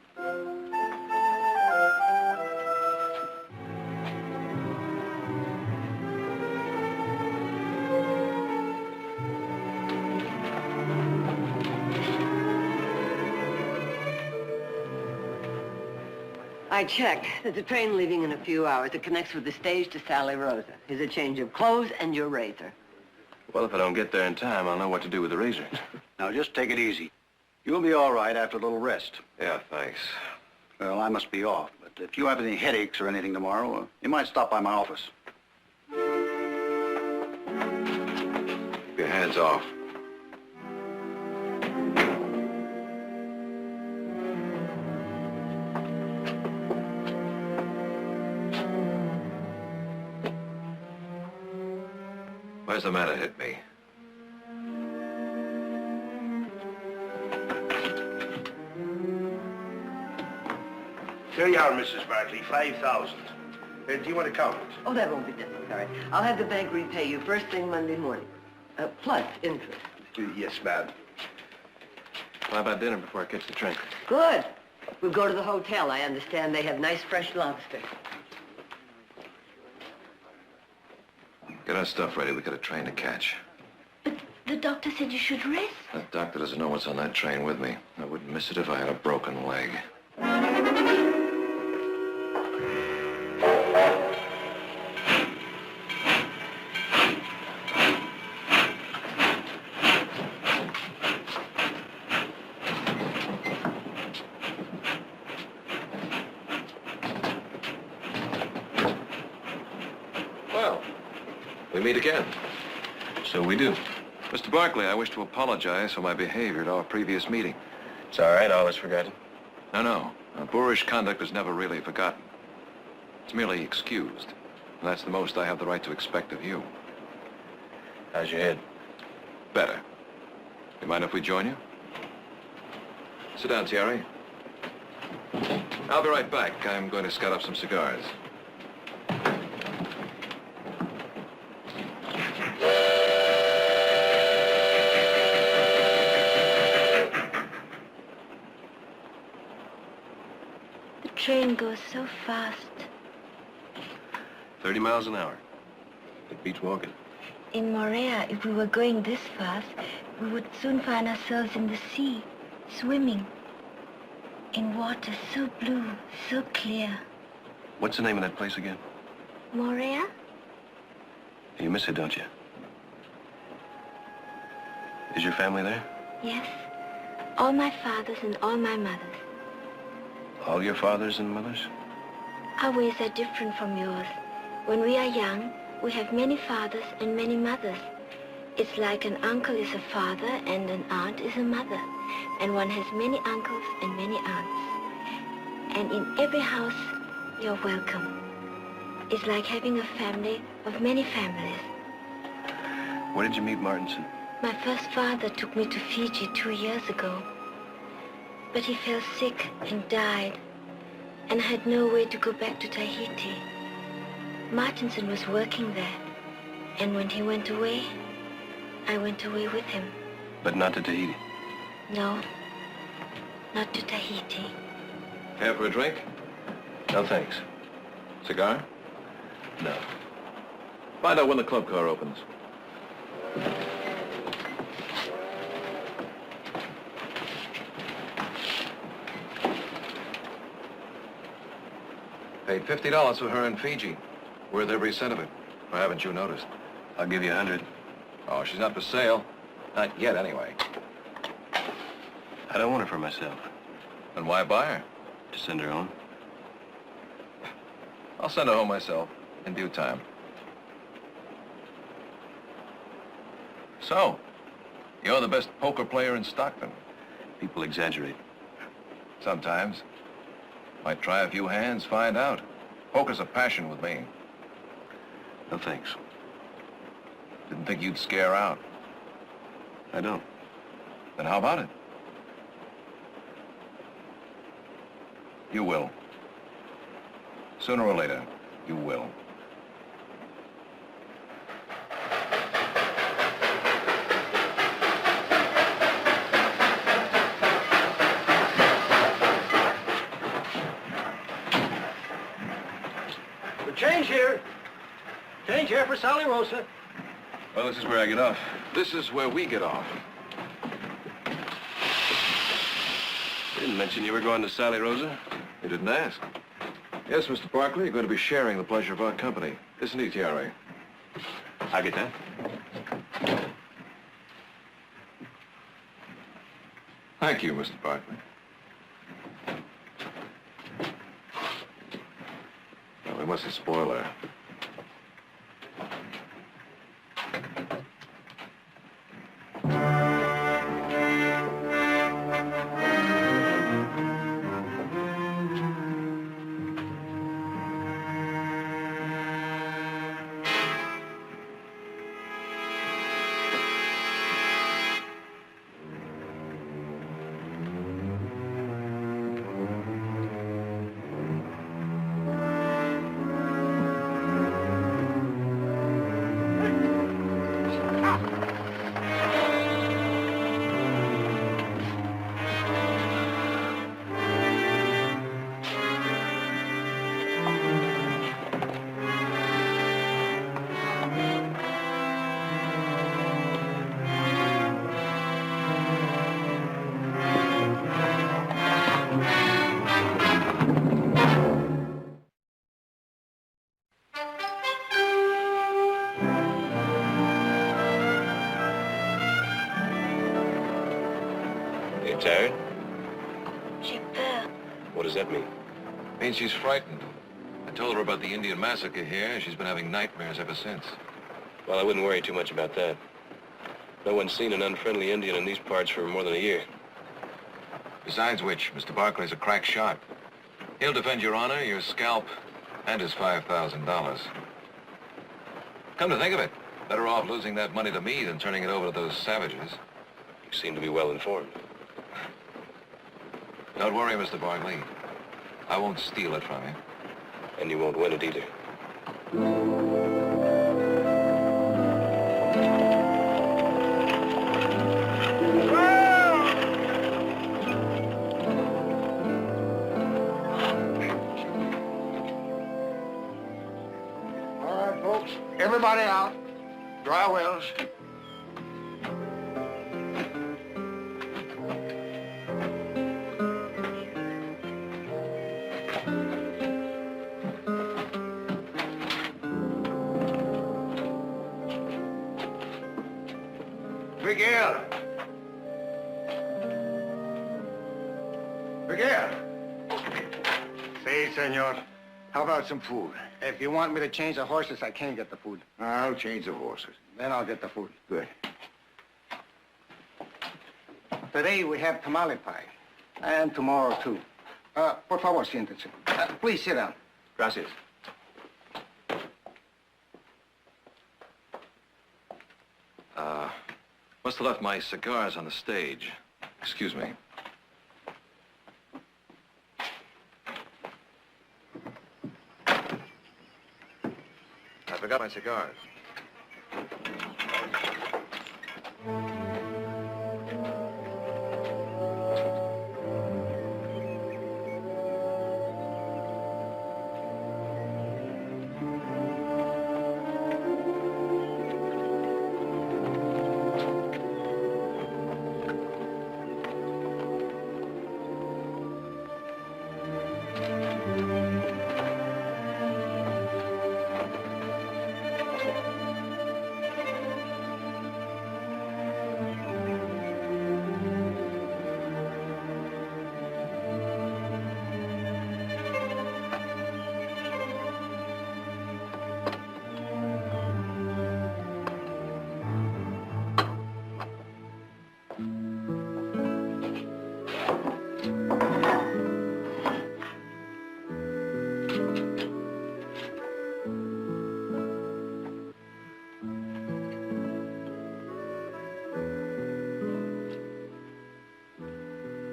I checked. There's a train leaving in a few hours. It connects with the stage to Sally Rosa. Here's a change of clothes and your razor. Well, if I don't get there in time, I'll know what to do with the razor. Now, just take it easy. You'll be all right after a little rest. Yeah, thanks. Well, I must be off, but if you have any headaches or anything tomorrow, you might stop by my office. Keep your hands off. Where's the matter hit me? Here you are, Mrs. Barkley, 5,000. Do you want to count it? Oh, that won't be necessary. I'll have the bank repay you first thing Monday morning. Plus interest. Yes, ma'am. How about dinner before I catch the train? Good. We'll go to the hotel. I understand they have nice fresh lobster. Get our stuff ready. We got a train to catch. But the doctor said you should rest. That doctor doesn't know what's on that train with me. I wouldn't miss it if I had a broken leg. Well, we meet again. So we do. Mr. Barkley, I wish to apologize for my behavior at our previous meeting. It's all right, all is forgotten. No. Boorish conduct is never really forgotten. It's merely excused. And that's the most I have the right to expect of you. How's your head? Better. You mind if we join you? Sit down, Thierry. I'll be right back. I'm going to scout up some cigars. The train goes so fast. 30 miles an hour. It beats walking. In Morea, if we were going this fast, we would soon find ourselves in the sea, swimming. In water so blue, so clear. What's the name of that place again? Morea? You miss it, don't you? Is your family there? Yes. All my fathers and all my mothers. All your fathers and mothers? Our ways are different from yours. When we are young, we have many fathers and many mothers. It's like an uncle is a father and an aunt is a mother. And one has many uncles and many aunts. And in every house, you're welcome. It's like having a family of many families. Where did you meet Martinson? My first father took me to Fiji 2 years ago. But he fell sick and died. And I had no way to go back to Tahiti. Martinson was working there. And when he went away, I went away with him. But not to Tahiti? No, not to Tahiti. Care for a drink? No, thanks. Cigar? No. Find out when the club car opens. Paid $50 for her in Fiji. Worth every cent of it. Or haven't you noticed? I'll give you 100. Oh, she's not for sale. Not yet, anyway. I don't want her for myself. Then why buy her? To send her home. I'll send her home myself, in due time. So, you're the best poker player in Stockton. People exaggerate. Sometimes. Might try a few hands, find out. Poker's a passion with me. No thanks. Didn't think you'd scare out. I don't. Then how about it? You will. Sooner or later, you will. Change here. Change here for Sally Rosa. Well, this is where I get off. This is where we get off. You didn't mention you were going to Sally Rosa. You didn't ask. Yes, Mr. Barkley, you're going to be sharing the pleasure of our company. Isn't he, Thierry? I'll get that. Thank you, Mr. Barkley. Well, we mustn't spoil her. You tired? J'ai peur. What does that mean? Means she's frightened. I told her about the Indian massacre here, and she's been having nightmares ever since. Well, I wouldn't worry too much about that. No one's seen an unfriendly Indian in these parts for more than a year. Besides which, Mr. Barkley's a crack shot. He'll defend your honor, your scalp, and his $5,000. Come to think of it, better off losing that money to me than turning it over to those savages. You seem to be well informed. Don't worry, Mr. Barkley. I won't steal it from you. And you won't win it either. All right, folks. Everybody out. Dry wells. Miguel. Miguel. Say, senor. How about some food? If you want me to change the horses, I can get the food. I'll change the horses. Then I'll get the food. Good. Today we have tamale pie. And tomorrow, too. Por favor, siéntense. Please sit down. Gracias. Must have left my cigars on the stage. Excuse me. I forgot my cigars.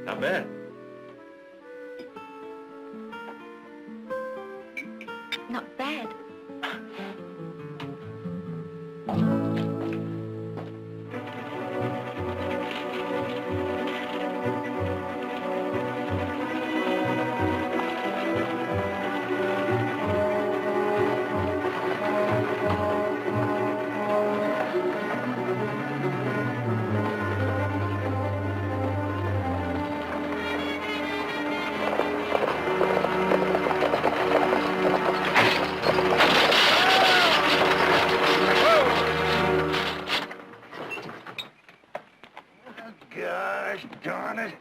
Not bad. darn it.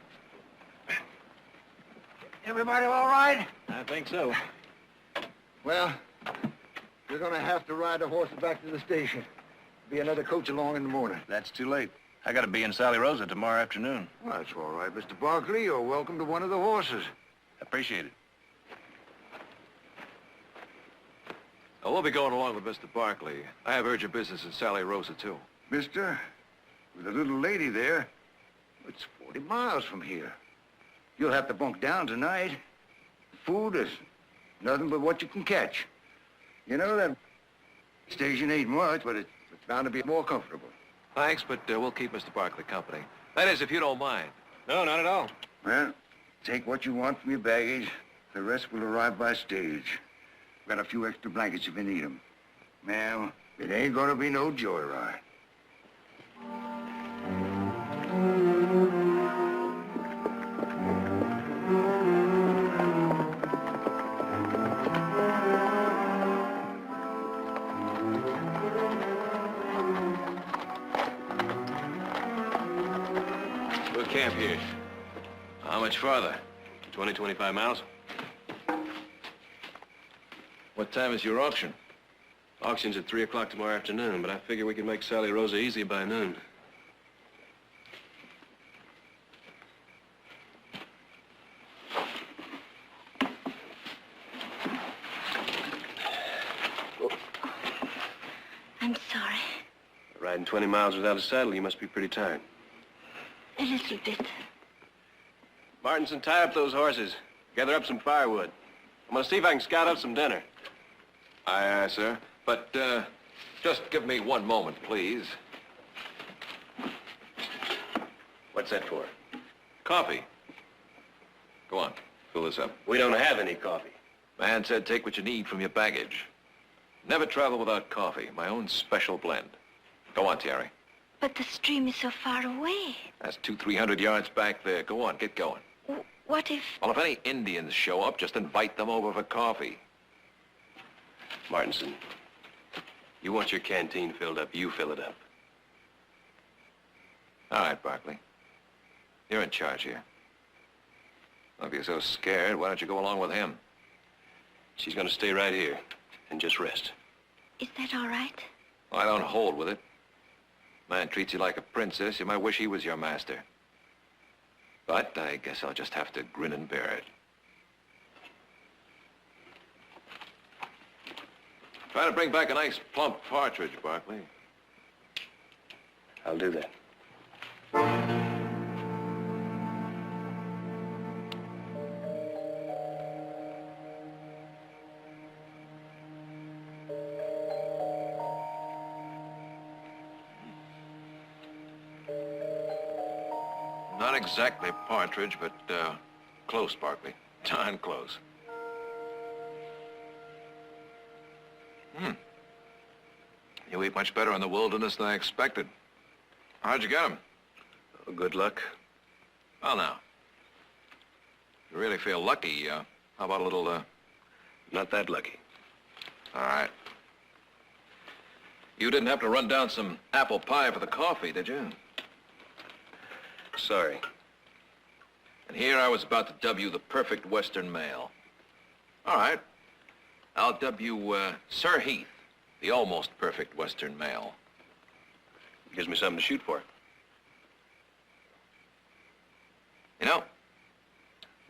Everybody all right? I think so. Well, we're gonna have to ride the horses back to the station. Be another coach along in the morning. That's too late. I gotta be in Sally Rosa tomorrow afternoon. Well, that's all right, Mr. Barkley. You're welcome to one of the horses. Appreciate it. Oh, we'll be going along with Mr. Barkley. I have urgent business in Sally Rosa, too. Mister, with a little lady there, it's 40 miles from here. You'll have to bunk down tonight. Food is nothing but what you can catch. You know, that station ain't much, but it's bound to be more comfortable. Thanks, but we'll keep Mr. Barkley company. That is, if you don't mind. No, not at all. Well, take what you want from your baggage. The rest will arrive by stage. Got a few extra blankets if you need them. Ma'am, it ain't gonna be no joyride. We'll camp here. How much farther? 20, 25 miles. What time is your auction? Auction's at 3 o'clock tomorrow afternoon, but I figure we can make Sally Rosa easy by noon. I'm sorry. Riding 20 miles without a saddle, you must be pretty tired. A little bit. Martinson, tie up those horses. Gather up some firewood. I'm gonna see if I can scout out some dinner. Aye, aye, sir. But, just give me one moment, please. What's that for? Coffee. Go on, fill this up. We don't have any coffee. Man said take what you need from your baggage. Never travel without coffee. My own special blend. Go on, Terry. But the stream is so far away. That's 200-300 yards back there. Go on, get going. What if... Well, if any Indians show up, just invite them over for coffee. Martinson, you want your canteen filled up, you fill it up. All right, Barkley. You're in charge here. Well, if you're so scared, why don't you go along with him? She's gonna stay right here and just rest. Is that all right? Well, I don't hold with it. Man treats you like a princess, you might wish he was your master. But I guess I'll just have to grin and bear it. Try to bring back a nice plump partridge, Barkley. I'll do that. Not exactly partridge, but, close, Barkley. Darn close. You eat much better in the wilderness than I expected. How'd you get 'em? Oh, good luck. Well, now. You really feel lucky, how about a little, Not that lucky. All right. You didn't have to run down some apple pie for the coffee, did you? Sorry. And here I was about to dub you the perfect Western male. All right. I'll dub you, Sir Heath, the almost perfect Western male. Gives me something to shoot for. You know,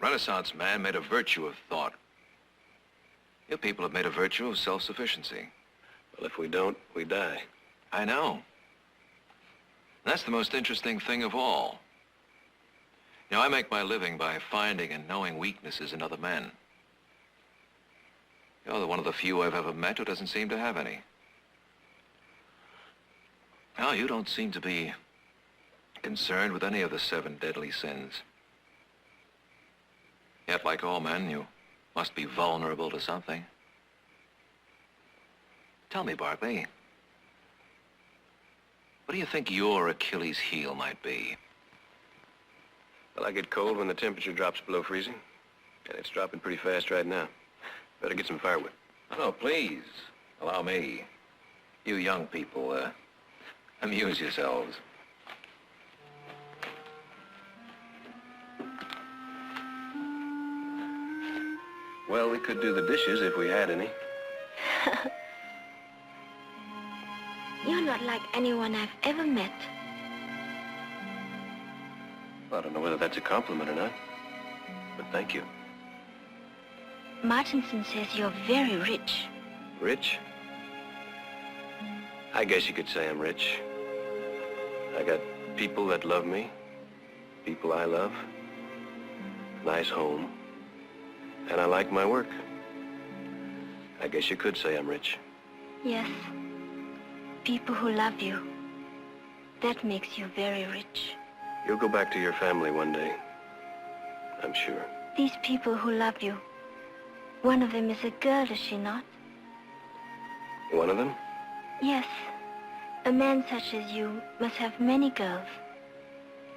Renaissance man made a virtue of thought. You people have made a virtue of self-sufficiency. Well, if we don't, we die. I know. That's the most interesting thing of all. You know, I make my living by finding and knowing weaknesses in other men. You're one of the few I've ever met who doesn't seem to have any. Now, you don't seem to be concerned with any of the 7 deadly sins. Yet, like all men, you must be vulnerable to something. Tell me, Barkley, what do you think your Achilles heel might be? Well, I get cold when the temperature drops below freezing. And it's dropping pretty fast right now. Better get some firewood. Oh, please, allow me. You young people, amuse yourselves. Well, we could do the dishes if we had any. You're not like anyone I've ever met. Well, I don't know whether that's a compliment or not, but thank you. Martinson says you're very rich. Rich? I guess you could say I'm rich. I got people that love me, people I love, nice home, and I like my work. I guess you could say I'm rich. Yes. People who love you. That makes you very rich. You'll go back to your family one day, I'm sure. These people who love you, one of them is a girl, is she not? One of them? Yes. A man such as you must have many girls.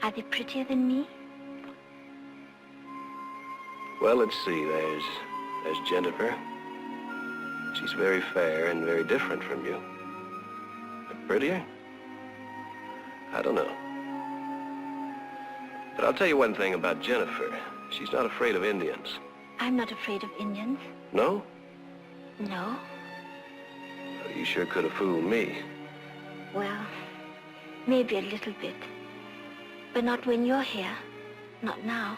Are they prettier than me? Well, let's see. There's Jennifer. She's very fair and very different from you. But prettier? I don't know. But I'll tell you one thing about Jennifer. She's not afraid of Indians. I'm not afraid of Indians. No? No? Well, you sure could have fooled me. Well, maybe a little bit. But not when you're here. Not now.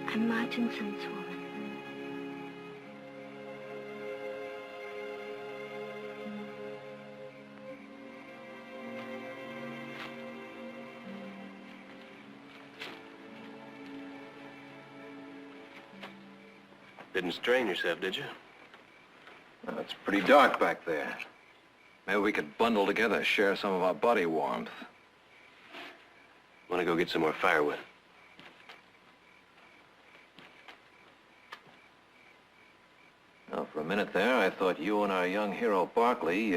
I'm Martinson's woman. Didn't strain yourself, did you? Well, it's pretty dark back there. Maybe we could bundle together, share some of our body warmth. Want to go get some more firewood? Well, for a minute there, I thought you and our young hero, Barkley,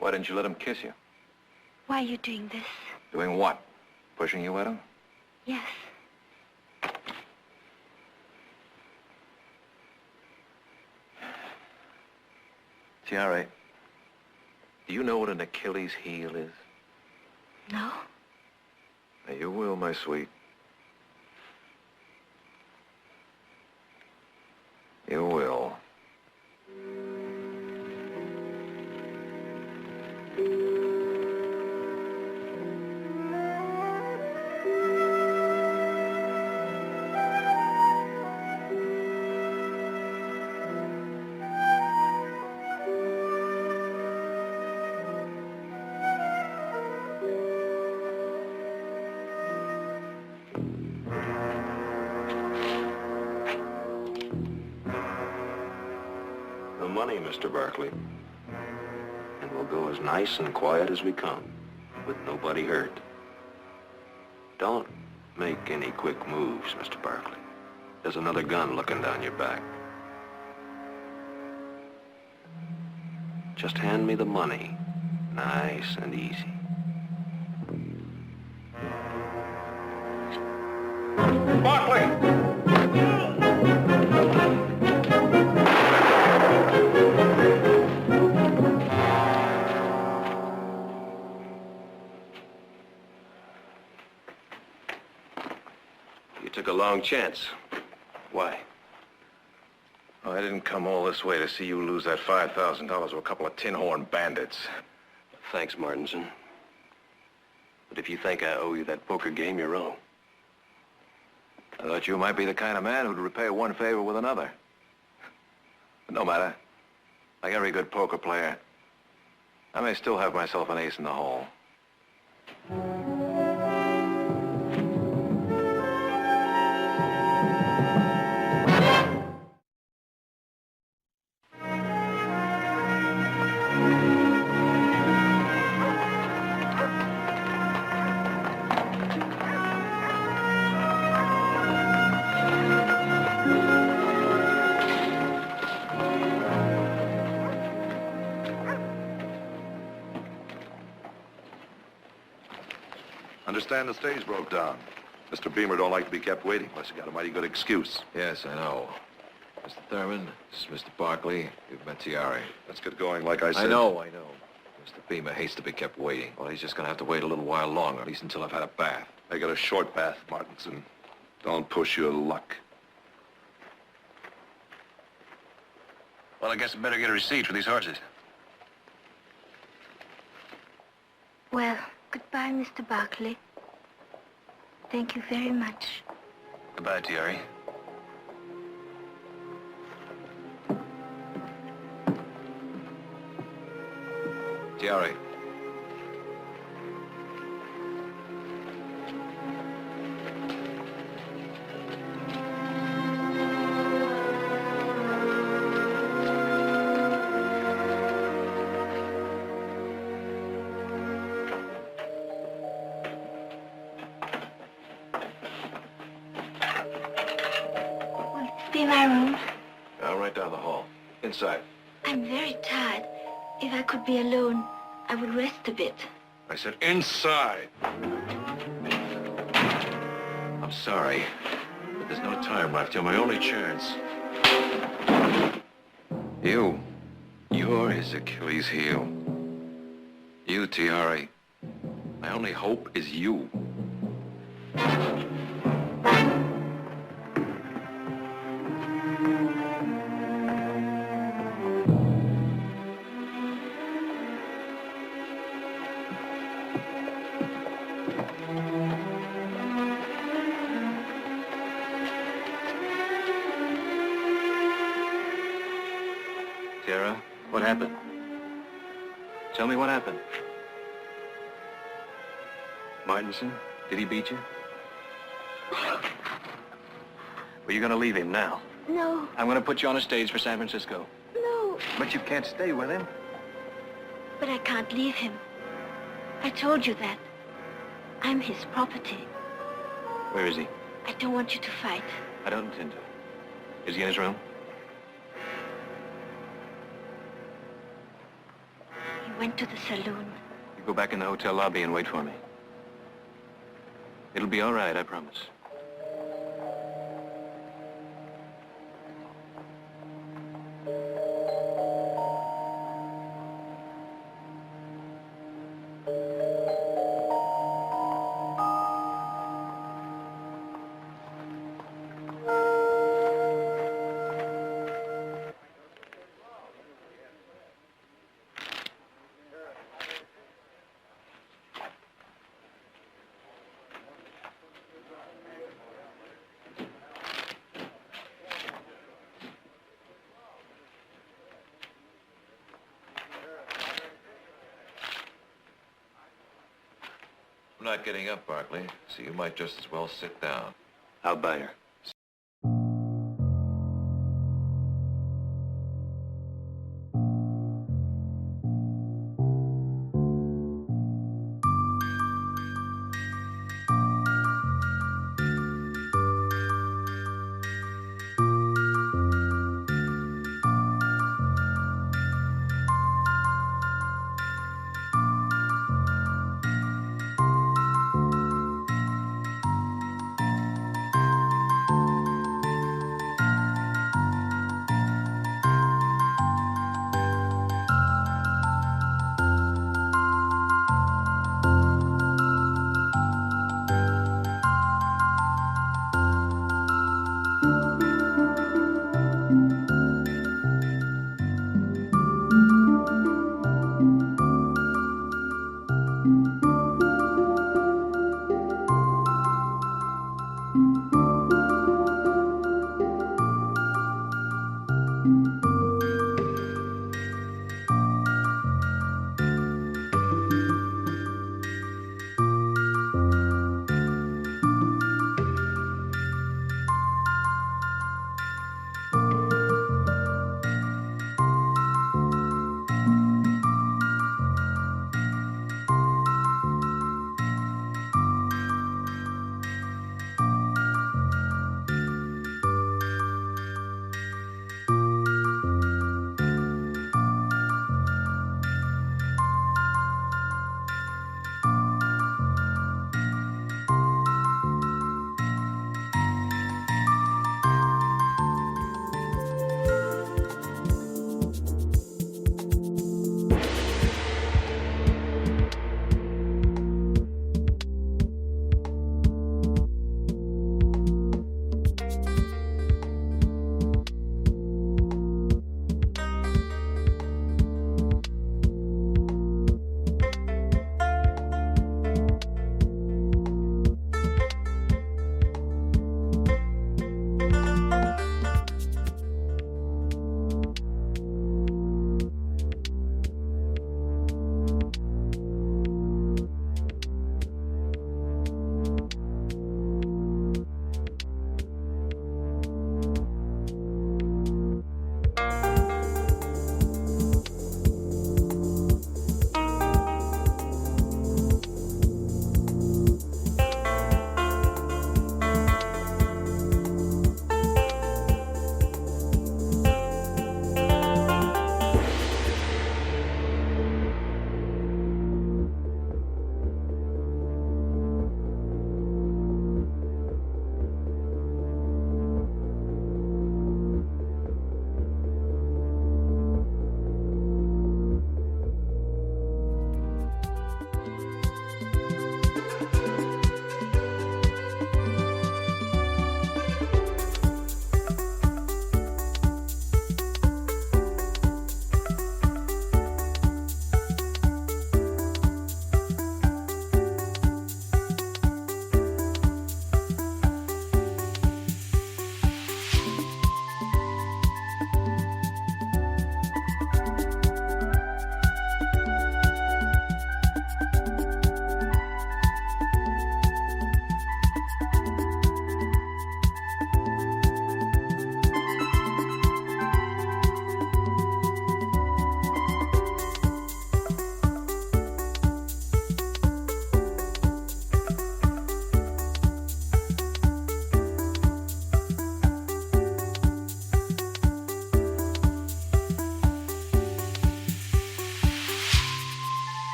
Why didn't you let him kiss you? Why are you doing this? Doing what? Pushing you at him? Yes. Tiare, do you know what an Achilles heel is? No? Now, you will, my sweet. You will. The money, Mr. Barkley. And we'll go as nice and quiet as we come, with nobody hurt. Don't make any quick moves, Mr. Barkley. There's another gun looking down your back. Just hand me the money, nice and easy. Barkley! You took a long chance. Why? Oh, I didn't come all this way to see you lose that $5,000 to a couple of tin-horn bandits. Thanks, Martinson. But if you think I owe you that poker game, you're wrong. I thought you might be the kind of man who'd repay one favor with another. But no matter. Like every good poker player, I may still have myself an ace in the hole. understand the stage broke down. Mr. Beamer don't like to be kept waiting unless you got a mighty good excuse. Yes, I know. Mr. Thurman, this is Mr. Barkley. You've met Tiare. Let's get going, like I said. I know. Mr. Beamer hates to be kept waiting. Well, he's just gonna have to wait a little while longer, at least until I've had a bath. I got a short bath, Martinson. Don't push your luck. Well, I guess I better get a receipt for these horses. Well, goodbye, Mr. Barkley. Thank you very much. Goodbye, Tiare. Tiare. Will this be my room? Right down the hall. Inside. I'm very tired. If I could be alone, I would rest a bit. I said inside. I'm sorry, but there's no time left. You're my only chance. You're his Achilles heel. You, Tiare. My only hope is you. Tiara, what happened? Tell me what happened. Martinson, did he beat you? Well, you're gonna leave him now. No, I'm gonna put you on a stage for San Francisco. no. But you can't stay with him. But I can't leave him. I told you that. I'm his property. Where is he? I don't want you to fight. I don't intend to. Is he in his room? He went to the saloon. You go back in the hotel lobby and wait for me. It'll be all right, I promise. I'm not getting up, Barkley, so you might just as well sit down. I'll buy her.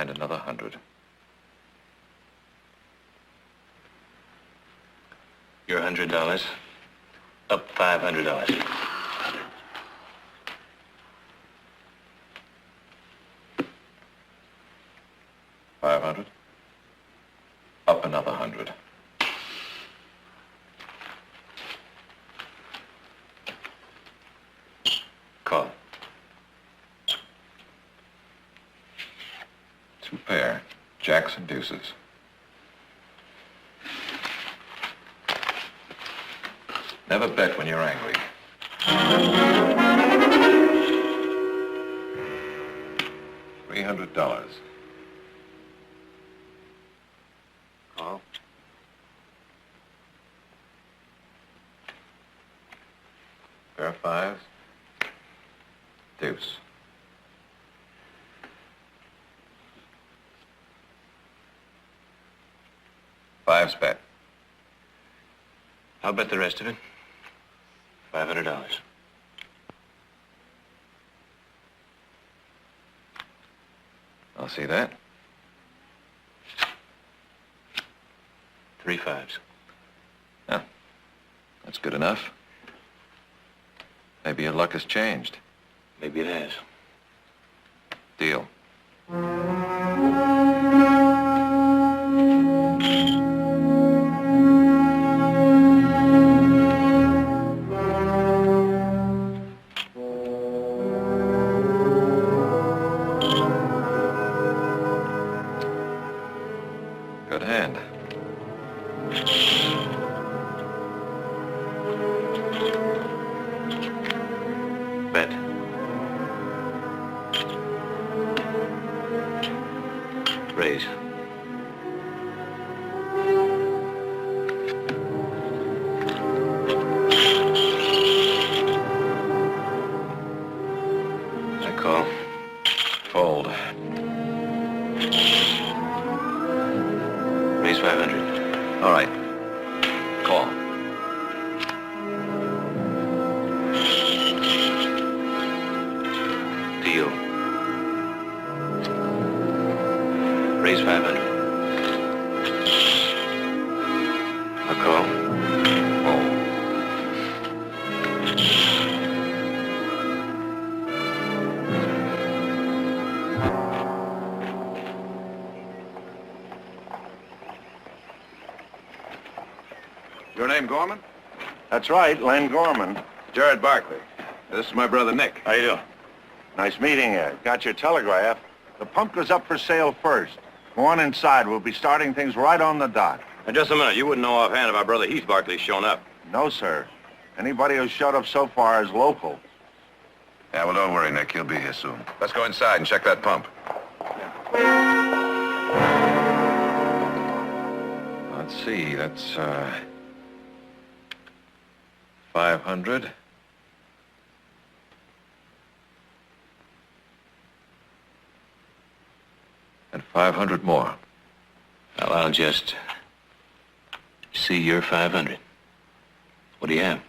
And another 100. Your $100. Up $500. 500. Up another 100. Call. 2 pair. Jacks and deuces. Never bet when you're angry. $300. Call. Pair of fives. Deuce. Fives bet. I'll bet the rest of it. $500. I'll see that. 3 fives. Yeah, that's good enough. Maybe your luck has changed. Maybe it has. Deal. Good hand. Bet. Raise. I call. Fold. Raise 500. All right. Call. Deal. Raise 500. A call. Fold. Your name, Gorman? That's right, Len Gorman. Jared Barkley. This is my brother, Nick. How you doing? Nice meeting you. Got your telegraph. The pump goes up for sale first. Go on inside. We'll be starting things right on the dot. Now, just a minute. You wouldn't know offhand if our brother Heath Barkley's shown up. No, sir. Anybody who's showed up so far is local. Yeah, well, don't worry, Nick. He'll be here soon. Let's go inside and check that pump. Let's see, that's, 500. And 500 more. Well, I'll just see your 500. What do you have?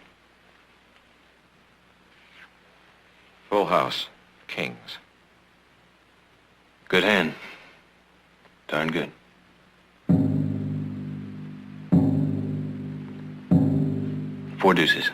Full house. Kings. Good hand. Darn good. Four deuces.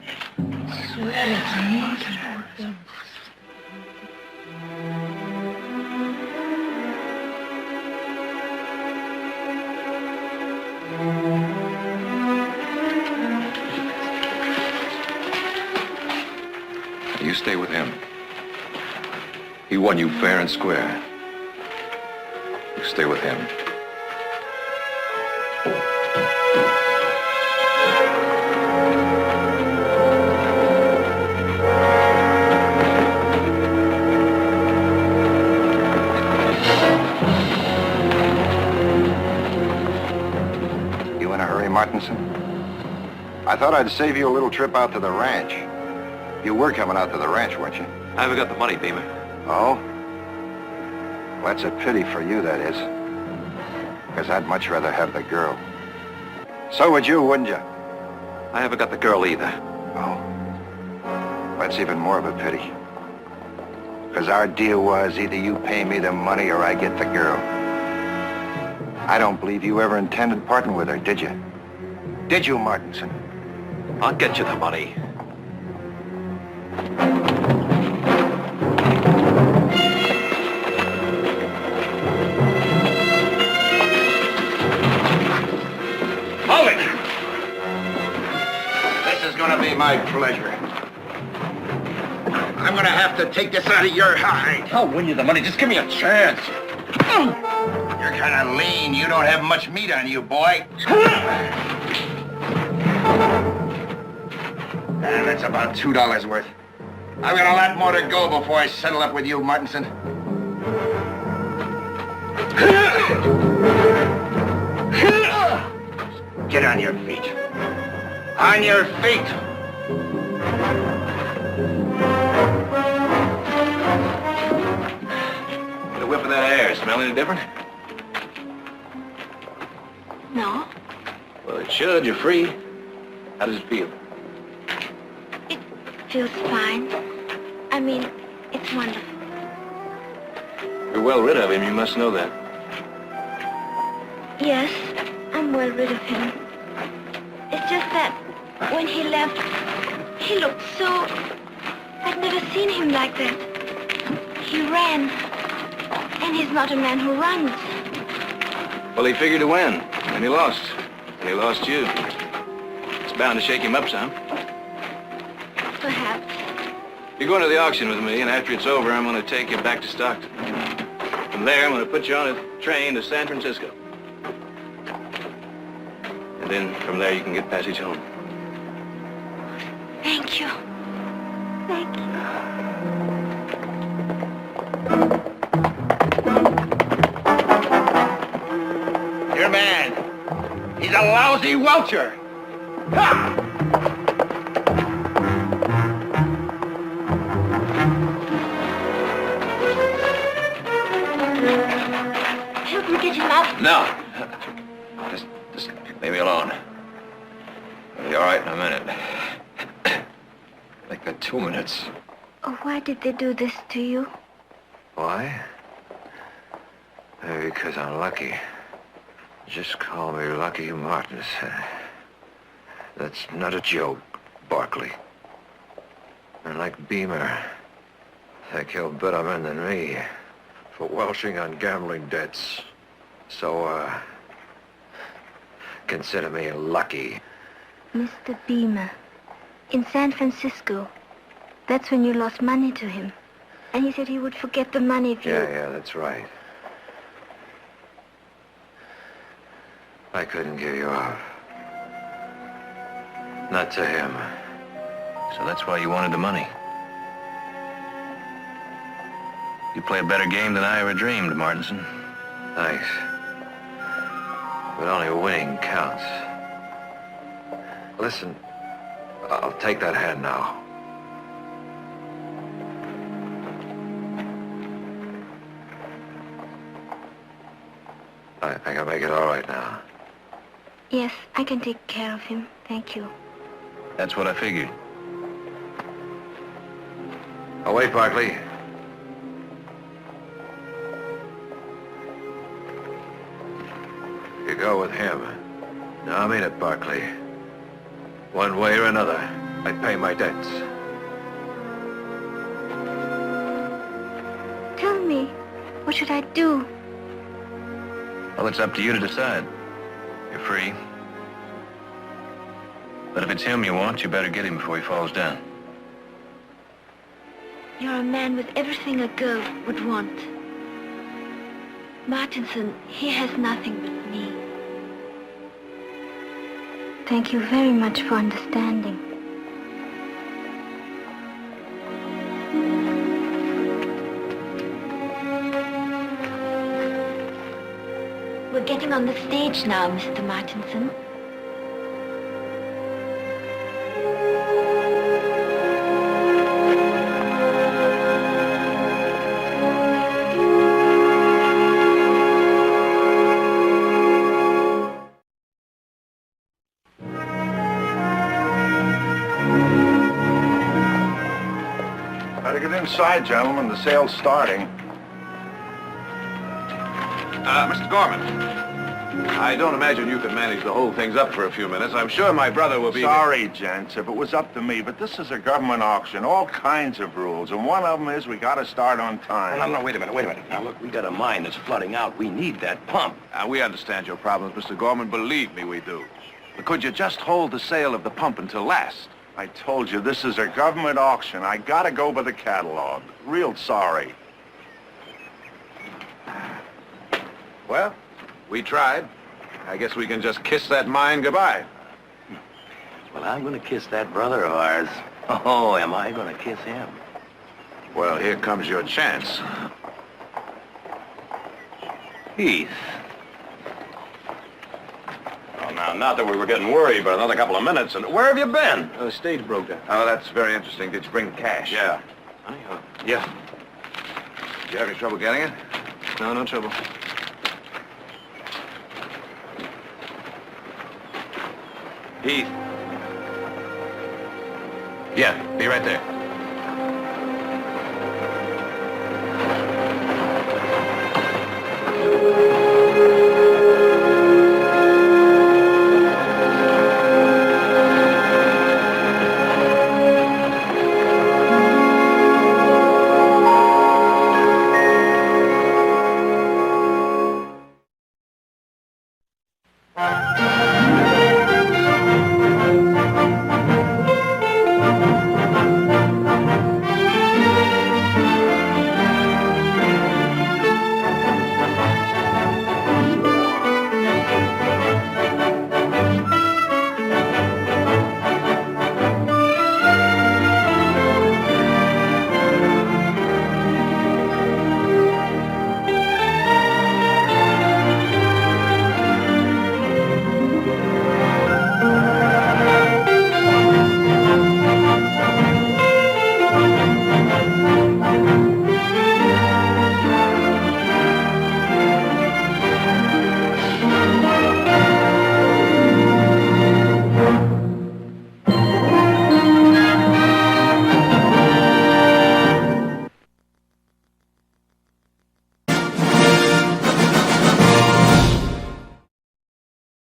You stay with him. He won you fair and square. You stay with him. You in a hurry, Martinson? I thought I'd save you a little trip out to the ranch. You were coming out to the ranch, weren't you? I haven't got the money, Beamer. Oh? Well, that's a pity for you, that is. Because I'd much rather have the girl. So would you, wouldn't you? I haven't got the girl either. Oh? That's even more of a pity. Because our deal was either you pay me the money or I get the girl. I don't believe you ever intended parting with her, did you? Did you, Martinson? I'll get you the money. Hold it! This is gonna be my pleasure. I'm gonna have to take this out of your hide. I'll win you the money. Just give me a chance. You're kind of lean. You don't have much meat on you, boy. And that's about $2 worth. I've got a lot more to go before I settle up with you, Martinson. Get on your feet. On your feet! Get a whiff of that air. Smell any different? No, Well, it should. You're free. How does it feel? it feels fine. I mean, it's wonderful. You're well rid of him. You must know that. Yes, I'm well rid of him. It's just that when he left, he looked so... I'd never seen him like that. He ran. And he's not a man who runs. Well, he figured to win, and he lost. And he lost you. It's bound to shake him up some. Perhaps. You're going to the auction with me, and after it's over, I'm going to take you back to Stockton. From there, I'm going to put you on a train to San Francisco. And then from there, you can get passage home. Thank you. Thank you. Your man. He's a lousy welcher. Ha! Help me get him up. No. Just leave me alone. I'll be all right in a minute. Like the 2 minutes. Oh, why did they do this to you? Why? Maybe because I'm lucky. Just call me Lucky Martinson. That's not a joke, Barkley. And like Beamer, they killed better men than me for welching on gambling debts. So, consider me lucky. Mr. Beamer, in San Francisco, that's when you lost money to him. And he said he would forget the money if you... Yeah, that's right. I couldn't give you up. Not to him. So that's why you wanted the money. You play a better game than I ever dreamed, Martinson. Thanks. But only winning counts. Listen, I'll take that hand now. I can make it all right now. Yes, I can take care of him. Thank you. That's what I figured. Oh, wait, Barkley. You go with him. No, I mean it, Barkley. One way or another, I pay my debts. Tell me, what should I do? Well, it's up to you to decide. You're free. But if it's him you want, you better get him before he falls down. You're a man with everything a girl would want. Martinson, he has nothing but me. Thank you very much for understanding. We're getting on the stage now, Mr. Martinson. Better get inside, gentlemen. The sale's starting. Mr. Gorman. I don't imagine you can manage to hold things up for a few minutes. I'm sure my brother will be... Sorry, gents, if it was up to me, but this is a government auction, all kinds of rules, and one of them is we gotta start on time. No, wait a minute. Now, look, we got a mine that's flooding out. We need that pump. We understand your problems, Mr. Gorman. Believe me, we do. But could you just hold the sale of the pump until last? I told you, this is a government auction. I gotta go by the catalog. Real sorry. Well, we tried. I guess we can just kiss that mine goodbye. Well, I'm gonna kiss that brother of ours. Oh, am I gonna kiss him? Well, here comes your chance. Heath. Well, now, not that we were getting worried, but another couple of minutes, and where have you been? The stage broke down. Oh, that's very interesting. Did you bring the cash? Yeah. Yeah. Did you have any trouble getting it? No, no trouble. Heath. Yeah, be right there.